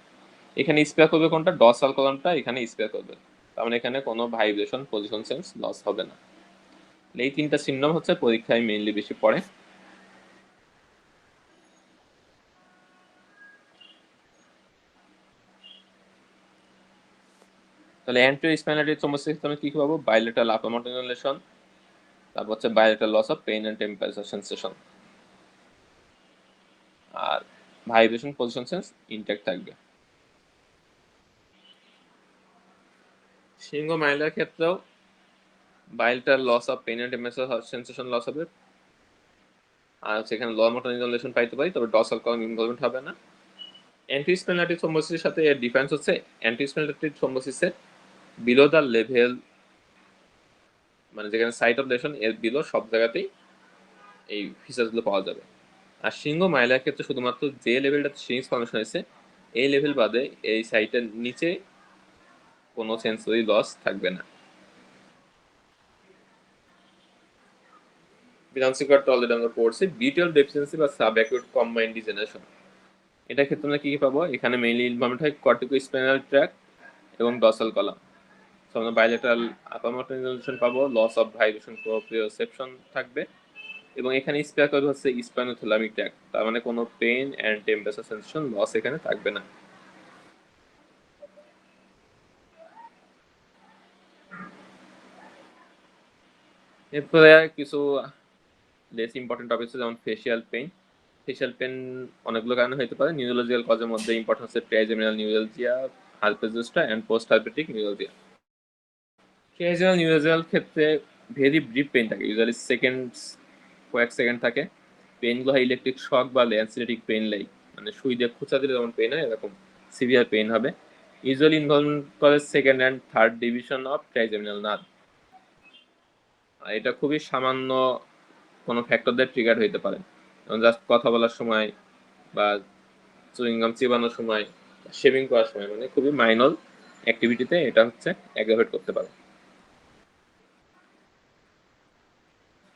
এখানে স্পেয়ার করবে কোনটা? ডর্সাল কলামটা এখানে স্পেয়ার করবে, তার মানে এখানে কোনো ভাইব্রেশন পজিশন সেন্স লস হবে না। এই তিনটা সিনড্রোম হচ্ছে পরীক্ষায় মেইনলি বেশি পড়ে। তাহলে অ্যান্টেরিয়র স্পাইনাল থ্রোম্বোসিস ক্ষেত্রে আমরা কি পাবো? Bilateral upper motor neuron lesion, তারপর হচ্ছে bilateral loss of pain and temperature sensation, আর ভাইব্রেশন পজিশন সেন্স ইনট্যাক্ট থাকবে। সিঙ্গোমাইলার ক্ষেত্রেও bilateral loss of pain and temperature sensation loss হবে, আর সেখানে লোয়ার মোটর নিউরন লেশন পাইতে পারি, তবে ডর্সাল কলাম ইনভলভমেন্ট হবে না। অ্যান্টিস্পাইনালিটিক থ্রোম্বোসিসের সাথে এর ডিফারেন্স হচ্ছে অ্যান্টিস্পাইনালিটিক থ্রোম্বোসিসে বিলো দ্য লেভেল, মানে যেখানে সাইট অফ লেশন এর বিলো সব জায়গাতেই এই ফিচার্সগুলো পাওয়া যাবে। আর সিঙ্গোমাইলার ক্ষেত্রে শুধুমাত্র যে লেভেলটাতে শ্রিংস ফর্মেশন হয়েছে এই লেভেল বাদে এই সাইটের নিচে কোনো সেন্সরি লস থাকবে না। বিনান্সিকারটা অলরেডি আমরা পড়ছি। বিটিএল ডেফিসিয়েন্সি বা সাব অ্যাকিউট কম্বাইন্ড ডিজেনারেশন, এটা ক্ষেত্রে আমরা কি কি পাবো? এখানে মেইনলি ইনভলভমেন্ট হয় কর্টিকো স্পাইনাল ট্র্যাক্ট এবং ডর্সাল কলাম। সো আমরা bilateral upper motor neuron lesion পাবো, লস অফ ভাইব্রেশন প্রোপ্রিওসেপশন থাকবে, এবং এখানে স্পেয়ার করবে হচ্ছে স্পাইনোথ্যালামিক ট্র্যাক্ট, তার মানে কোনো pain and temperature sensation loss এখানে থাকবে না। এরপরে কিছু লেস ইম্পর্টেন্ট টপিক আছে, যেমন ফেসিয়াল পেইন। ফেসিয়াল পেইন অনেকগুলো কারণে হতে পারে। নিউরোলজিক্যাল কজের মধ্যে ইম্পর্টেন্ট হচ্ছে trigeminal neuralgia, herpes zoster and post herpetic neuralgia. Trigeminal নিউরোলজিয়াল ক্ষেত্রে ভেরি ব্রিফ পেইন থাকে, ইউজুয়ালি সেকেন্ডস, কয়েক সেকেন্ড থাকে। পেইনগুলো হয় ইলেকট্রিক শক বা ল্যান্সিলেটিক পেইন লাইক, মানে সুই দিয়ে খুঁচা দিলে যেমন পেইন হয় এরকম সিভিয়ার পেইন হবে। ইউজুয়ালি ইনভলভ করে second and third division of trigeminal nerve. এটা খুবই সামান্য কোনো ফ্যাক্টর দিয়ে ট্রিগার হইতে পারে, যেমন জাস্ট কথা বলার সময় বা চুইংগাম চিবানোর সময়, শেভিং করার সময়, মানে খুবই মাইনর অ্যাক্টিভিটিতে এটা হচ্ছে অ্যাগ্রাভেট করতে পারে।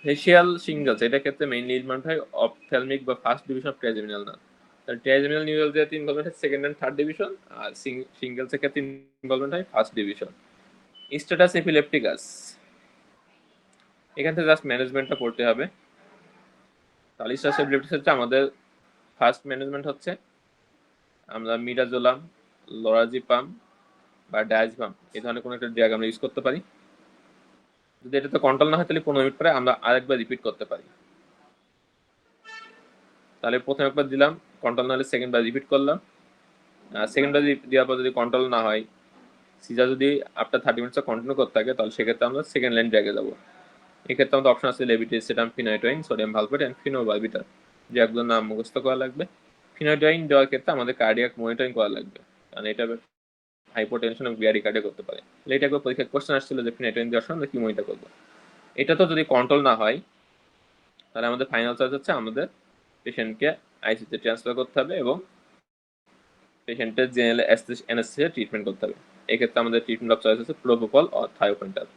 ফেসিয়াল সিঙ্গেলস, এটা ক্ষেত্রে মেইনলি ইনভলভ হয় অপথ্যালমিক বা first division of trigeminal nerve. তাহলে ট্রাইজেমিনাল নিউরোলজিয়াতে ইনভলভমেন্ট হয় সেকেন্ড অ্যান্ড থার্ড ডিভিশন, আর সিঙ্গেলসের ক্ষেত্রে ইনভলভমেন্ট হয় ফার্স্ট ডিভিশন। স্ট্যাটাস এপিলেপটিকাস, এখান থেকে জাস্ট ম্যানেজমেন্টটা পড়তে হবে। তাহলে স্ট্যাটাস এপিলেপটিকাস হচ্ছে আমাদের ফার্স্ট ম্যানেজমেন্ট হচ্ছে আমরা মিডাজোলাম, লোরাজিপাম বা ডায়াজপাম এই ধরনের কোনো একটা ড্রাগ আমরা ইউজ করতে পারি। যদি এটাতে কন্ট্রোল না হয় তাহলে 15 মিনিট পরে আমরা আরেকবার রিপিট করতে পারি। তাহলে প্রথম একবার দিলাম, কন্ট্রোল না হলে সেকেন্ড বার রিপিট করলাম। সেকেন্ড বার দেওয়ার পর যদি কন্ট্রোল না হয়, সিজার যদি আফটার 30 মিনিটস কন্টিনিউ করতে থাকে, তাহলে সেক্ষেত্রে আমরা সেকেন্ড লাইন ড্র্যাগে যাবো। এক্ষেত্রে আমাদের অপশন আছে লেভিটিসিটাম, ফিনাইটোইন, সোডিয়াম ভালভেট অ্যান্ড ফিনোবারবিটাল, যে একগুলোর নাম মুখস্থ করা লাগবে। ফিনাইটোইন দেওয়ার ক্ষেত্রে আমাদের কার্ডিয়াক মনিটরিং করা লাগবে, কারণ এটা হাইপোটেনশন এবং ব্যারিকার্ডে করতে পারে। এটা একবার পরীক্ষায় কোশ্চেন আসছিল যে ফিনাইটোইন দেওয়ার সময় কি মনিটর করবো। এটা তো যদি কন্ট্রোল না হয়, তাহলে আমাদের ফাইনাল চার্জ হচ্ছে আমাদের পেশেন্টকে আইসিতে ট্রান্সফার করতে হবে এবং পেশেন্টের জেনারেল অ্যানেস্থেসিয়া ট্রিটমেন্ট করতে হবে। এক্ষেত্রে আমাদের ট্রিটমেন্ট অফ চয়েস হচ্ছে প্রোপোকল অর থায়োপেন্টাল।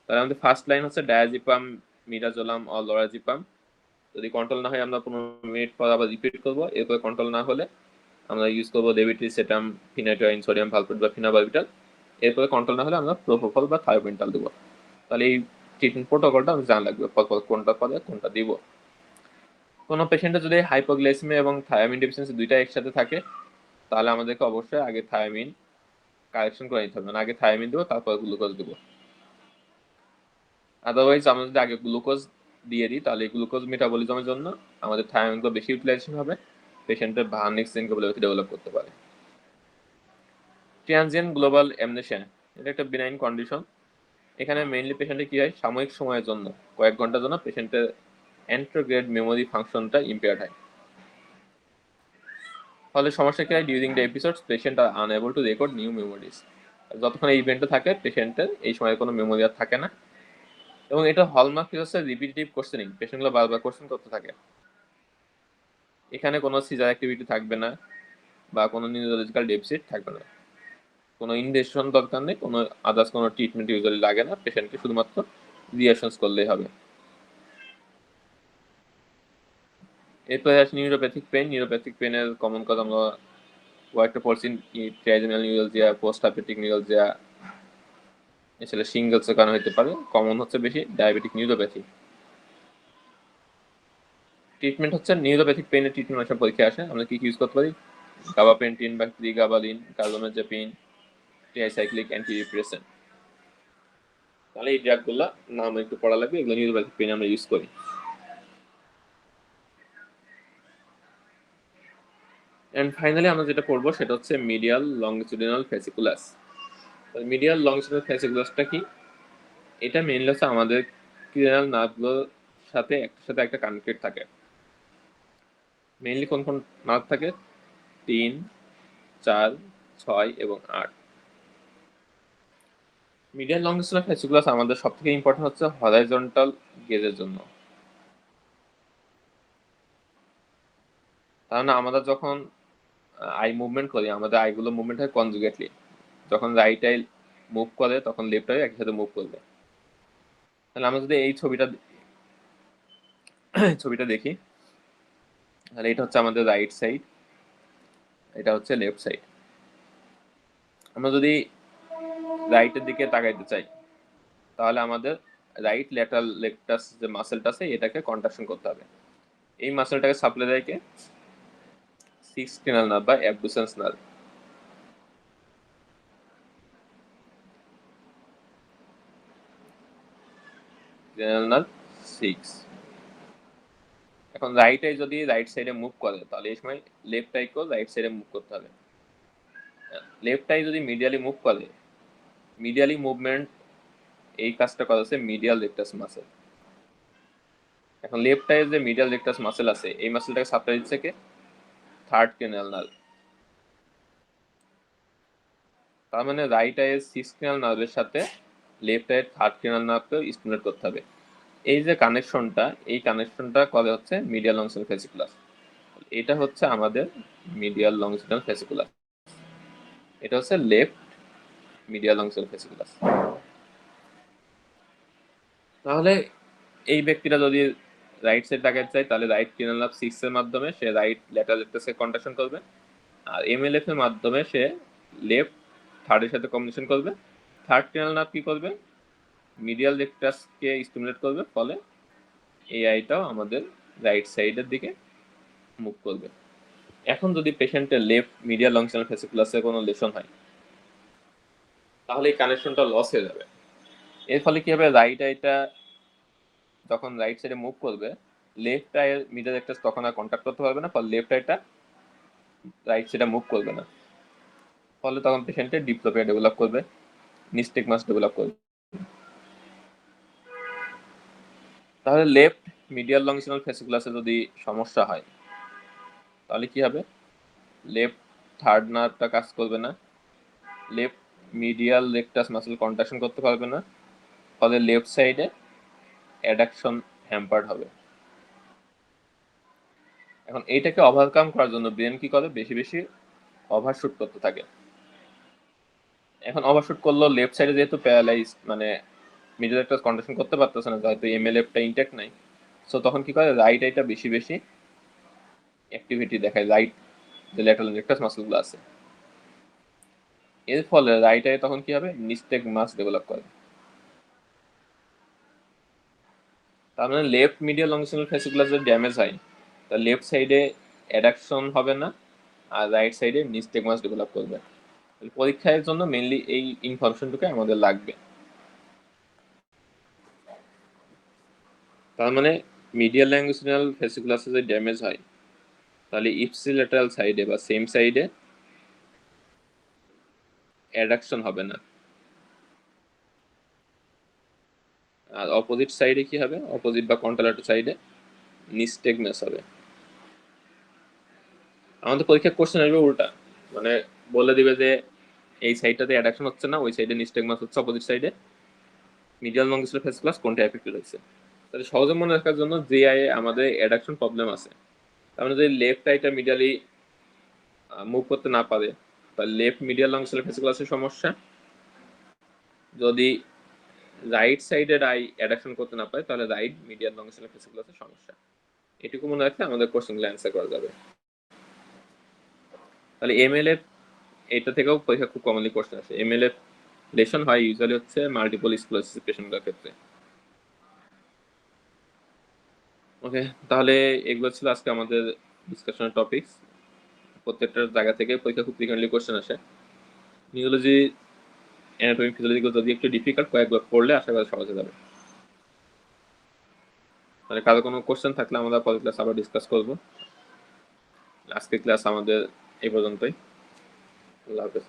তাহলে আমাদের ফার্স্ট লাইন হচ্ছে ডায়াজিপাম, মিডাজোলাম অর লরাজিপাম। যদি কন্ট্রোল না হয় আমরা 15 মিনিট পর আবার রিপিট করবো। এরপরে কন্ট্রোল না হলে আমরা ইউজ করবো লেভিটিসিটাম, ফিনাইটোইন, সোডিয়াম ভালভেট বা ফিনোবারবিটাল। এরপরে কন্ট্রোল না হলে আমরা প্রোপোকল বা থায়োপেন্টাল দেবো। তাহলে এই ট্রিটমেন্ট প্রোটোকলটা আমি জানা লাগবে, পরপর কোনটা পরে কোনটা দিব। কোনো পেশেন্টের যদি হাইপোগ্লাইসেমিয়া এবং থায়ামিন ডেফিসিয়েন্সি দুইটা একসাথে থাকে, তাহলে আমাদেরকে অবশ্যই আগে থায়ামিন কারেকশন করে নিতে হবে, মানে আগে থায়ামিন দেবো তারপর গ্লুকোজ দেবো। আদারওয়াইজ আমরা যদি আগে গ্লুকোজ দিয়ে দিই, তাহলে গ্লুকোজ মেটাবলিজমের জন্য আমাদের থায়ামিনগুলো বেশি ইউটিলাইজেশন হবে, পেশেন্টের ভার্নিক এনকেফালোপ্যাথি ডেভেলপ করতে পারে। ট্রানজিয়েন্ট গ্লোবাল অ্যামনেশিয়া, এটা একটা বিনাইন কন্ডিশন। এখানে মেইনলি পেশেন্টের কি হয়, সাময়িক সময়ের জন্য, কয়েক ঘন্টার জন্য পেশেন্টের অ্যান্ট্রোগ্রেড মেমোরি ফাংশনটা ইম্পেয়ার্ড হয়। ফলে সমস্যা কি হয়, during the episodes patient are unable to record new memories. যতক্ষণ এই ইভেন্টটা থাকে পেশেন্টের এই সময় কোনো মেমোরি আর থাকে না। এবং এটা হলমার্ক হচ্ছে রিপিটেটিভ কোশ্চেনিং, পেশেন্টগুলো বারবার কোশ্চেন করতে থাকে। এখানে কোনো সিজার অ্যাক্টিভিটি থাকবে না বা কোনো নিউরোলজিক্যাল ডেফিসিট থাকবে না, কোনো ইনভেস্টিগেশন দরকার নেই, কোনো আদার্স কোনো ট্রিটমেন্ট ইউজুয়ালি লাগে না, পেশেন্টকে শুধুমাত্র রিঅ্যাকশনস করলেই হবে। এরপরে আসে নিউরোপ্যাথিক পেন। নিউরোপ্যাথিক পেনের কমন কজ আমরা কয়েকটা পড়ছি, trigeminal neuralgia, post herpetic neuralgia, এছাড়া সিঙ্গেলসের কারণে হতে পারে। কমন হচ্ছে বেশি ডায়াবেটিক নিউরোপ্যাথি। ট্রিটমেন্ট হচ্ছে নিউরোপ্যাথিক পেনের ট্রিটমেন্ট অনেক পরীক্ষা আসে, আমরা কি ইউজ করতে পারি, গাবাপেন্টিন বা প্রিগাবালিন, কার্বামেজাপিন, ট্রাইসাইক্লিক অ্যান্টিডিপ্রেসেন্ট। তাহলে এই ড্রাগগুলো নাম একটু পড়া লাগবে, এগুলো নিউরোপ্যাথিক পেনে আমরা ইউজ করি। অ্যান্ড ফাইনালি আমরা যেটা পড়বো সেটা হচ্ছে মিডিয়াল লংজিটুডিনাল ফেসিকুলাস। মিডিয়াল লংজিটুডিনাল ফেসিকুলাসটা কি, এটা মেইনলি হচ্ছে আমাদের ক্রিনাল নার্ভগুলোর সাথে একটা কানেক্টেড থাকে। মেইনলি কোন কোন নার্ভ থাকে, 3, 4, 6 এবং 8। মিডিয়াল লংজিটুডিনাল ফেসিকুলাস আমাদের সবথেকে ইম্পর্টেন্ট হচ্ছে হরাইজন্টাল গেজের জন্য। কারণ আমরা যখন আই মুভমেন্ট করি, আমাদের আইগুলো মুভমেন্ট হয় কনজুগেটলি। যখন রাইট আই মুভ করে তখন লেফট আই একসাথে মুভ করবে। তাহলে আমরা যদি এই ছবিটা দেখি, তাহলে এটা হচ্ছে আমাদের রাইট সাইড, এটা হচ্ছে লেফট সাইড। আমরা যদি রাইটের দিকে তাকাইতে চাই, তাহলে আমাদের রাইট ল্যাটারাল রেকটাস যে মাসেলটা আছে এটাকে কন্ট্রাকশন করতে হবে। এই মাসেলটাকে সাপ্লাই দেয় কে, 6 ক্রিনাল নার্ভ বা অ্যাবডুসেন্স নার্ভ। ক্রিনাল নার্ভ 6। এখন রাইট আই যদি রাইট সাইডে মুভ করে, তাহলে এই সময় লেফট আইকেও রাইট সাইডে মুভ করতে হবে। লেফট আই যদি মিডিয়ালি মুভ করে, মিডিয়ালি মুভমেন্ট এই কাজটা করা হচ্ছে মিডিয়াল রেকটাস মাসেল। এখন লেফট আইয়ের যে মিডিয়াল রেকটাস মাসেল আছে, এই মাসেলটাকে সাপ্লাই দিচ্ছে কে, থার্ড ক্রিনাল নার্ভ। তার মানে রাইট আইয়ের 6 ক্রিনাল নার্ভের সাথে লেফট আইয়ের থার্ড ক্রিনাল নার্ভকেও স্টিমুলেট করতে হবে। এই যে কানেকশনটা, এই কানেকশনটা করে হচ্ছে মিডিয়াল লংজিটুডিনাল ফেসিকুলাস। এটা হচ্ছে আমাদের মিডিয়াল লংজিটুডিনাল ফেসিকুলাস, এটা হচ্ছে লেফট মিডিয়াল লংজিটুডিনাল ফেসিকুলাস। তাহলে এই ব্যক্তিটা যদি রাইট সাইড তাকাতে চায়, তাহলে রাইট ক্রিনাল নার্ভ 6 এর মাধ্যমে সে রাইট ল্যাটারাল রেকটাসকে কন্ট্রাকশন করবে, আর এমএলএফ এর মাধ্যমে সে লেফট থার্ডের সাথে কম্বিনেশন করবে। থার্ড ক্রিনাল নার্ভ কি করবে, মিডিয়াল রেকটাসকে স্টিমুলেট করবে, ফলে এই আইটাও আমাদের রাইট সাইডের দিকে মুভ করবে। এখন যদি পেশেন্টের লেফট মিডিয়াল লংজিটুডিনাল ফেসিকুলাসে কোনো লেশন হয়, তাহলে এই কানেকশনটা লস হয়ে যাবে। এর ফলে কি হবে, রাইট আইটা যখন রাইট সাইডে মুভ করবে, লেফট আইয়ের মিডল একটা তখন আর কন্ট্যাক্ট করতে পারবে না, ফলে লেফট আইটা রাইট সাইডে মুভ করবে না, ফলে তখন পেশেন্টের ডিপ্লোপিয়া ডেভেলপ করবে, নিস্টেগমাস ডেভেলপ করবে। তাহলে লেফট মিডিয়াল লংজিটিউডাল ফ্যাসিকুলাসে যদি সমস্যা হয় তাহলে কি হবে, লেফট থার্ড নার্ভটা কাজ করবে না, left medial rectus muscle contraction করতে পারবে না, ফলে লেফট সাইডে অ্যাডাকশন হ্যাম্পার্ড হবে। এখন এইটাকে ওভারকাম করার জন্য ব্রেন কি করে, বেশি বেশি ওভারশুট করতে থাকে। এখন ওভারশুট করলেও লেফট সাইডে যেহেতু প্যারালাইজ, মানে মিডল রেকটাস কন্ট্রাকশন করতে পারতেছে না, যেহেতু এমএলএফটা ইনট্যাক্ট নাই, সো তখন কি করে, রাইট আইটা বেশি বেশি অ্যাক্টিভিটি দেখায়, রাইট যে ল্যাটারাল রেকটাস মাসলগুলো আছে। এর ফলে রাইট আই তখন কি হবে, নিস্টেগমাস ডেভেলপ করে। তার মানে লেফট মিডিয়াল লংজিটিউডাল ফ্যাসিকুলাস যদি ড্যামেজ হয়, তাহলে লেফট সাইডে অ্যাডাকশন হবে না, আর রাইট সাইডে নিস্টেগমাস ডেভেলপ করবে। পরীক্ষার জন্য মেইনলি এই ইনফরমেশনটুকু আমাদের লাগবে। তার মানে মিডিয়াল লংজিটিউডাল ফ্যাসিকুলাসে যদি ড্যামেজ হয়, তাহলে ইপসিল্যাটারাল সাইডে বা সেম সাইডে অ্যাডাকশন হবে না, আর অপোজিট সাইডে কি হবে, অপোজিট বা কন্ট্রালাটার সাইডে নিস্টেগমাস হবে। আমাদের পরীক্ষা কোশ্চেন আসবে উল্টা, মানে বলে দিবে যে এই সাইডটাতে অ্যাডাকশন হচ্ছে না, ওই সাইডে নিস্টেগমাস হচ্ছে, অপোজিট সাইডে মিডিয়াল লংজিটিউডাল ফ্যাসিকুলাস কোনটা এফেক্টেড হচ্ছে। তাহলে সহজে মনে রাখার জন্য যে আইয়ে আমাদের অ্যাডাকশন প্রবলেম আছে, তার মানে যদি লেফট আইটা মিডিয়ালি মুভ করতে না পারে, তাহলে লেফট মিডিয়াল লংজিটিউডাল ফ্যাসিকুলাসের সমস্যা। যদি রাইট সাইডের আই অ্যাডাকশন করতে না পারে, তাহলে রাইট মিডিয়াল লংজিটিউডাল ফ্যাসিকুলাসের সমস্যা। এটুকু মনে রাখলে আমাদের কোশ্চেনগুলো অ্যান্সার করা যাবে। তাহলে এমএলএফ, এটা থেকেও পরীক্ষা খুব কমনলি কোশ্চেন আসে। এমএলএফ লেশন হয় ইউজুয়ালি হচ্ছে মাল্টিপল স্ক্লেরোসিস পেশেন্টদের ক্ষেত্রে। ওকে, তাহলে এগুলো ছিল আজকে আমাদের ডিসকাশনের টপিকস। প্রত্যেকটা জায়গা থেকে পরীক্ষা খুব ফ্রিকোয়েন্টলি কোশ্চেন আসে। নিউরোলজি, অ্যানাটমি, ফিজিওলজিগুলো যদি একটু ডিফিকাল্ট, কয়েকবার পড়লে আশা করা সহজ হয়ে যাবে। মানে কারো কোনো কোশ্চেন থাকলে আমরা পরের ক্লাস আবার ডিসকাস করবো। আজকের ক্লাস আমাদের এই পর্যন্তই। আল্লাহ হাফেজ।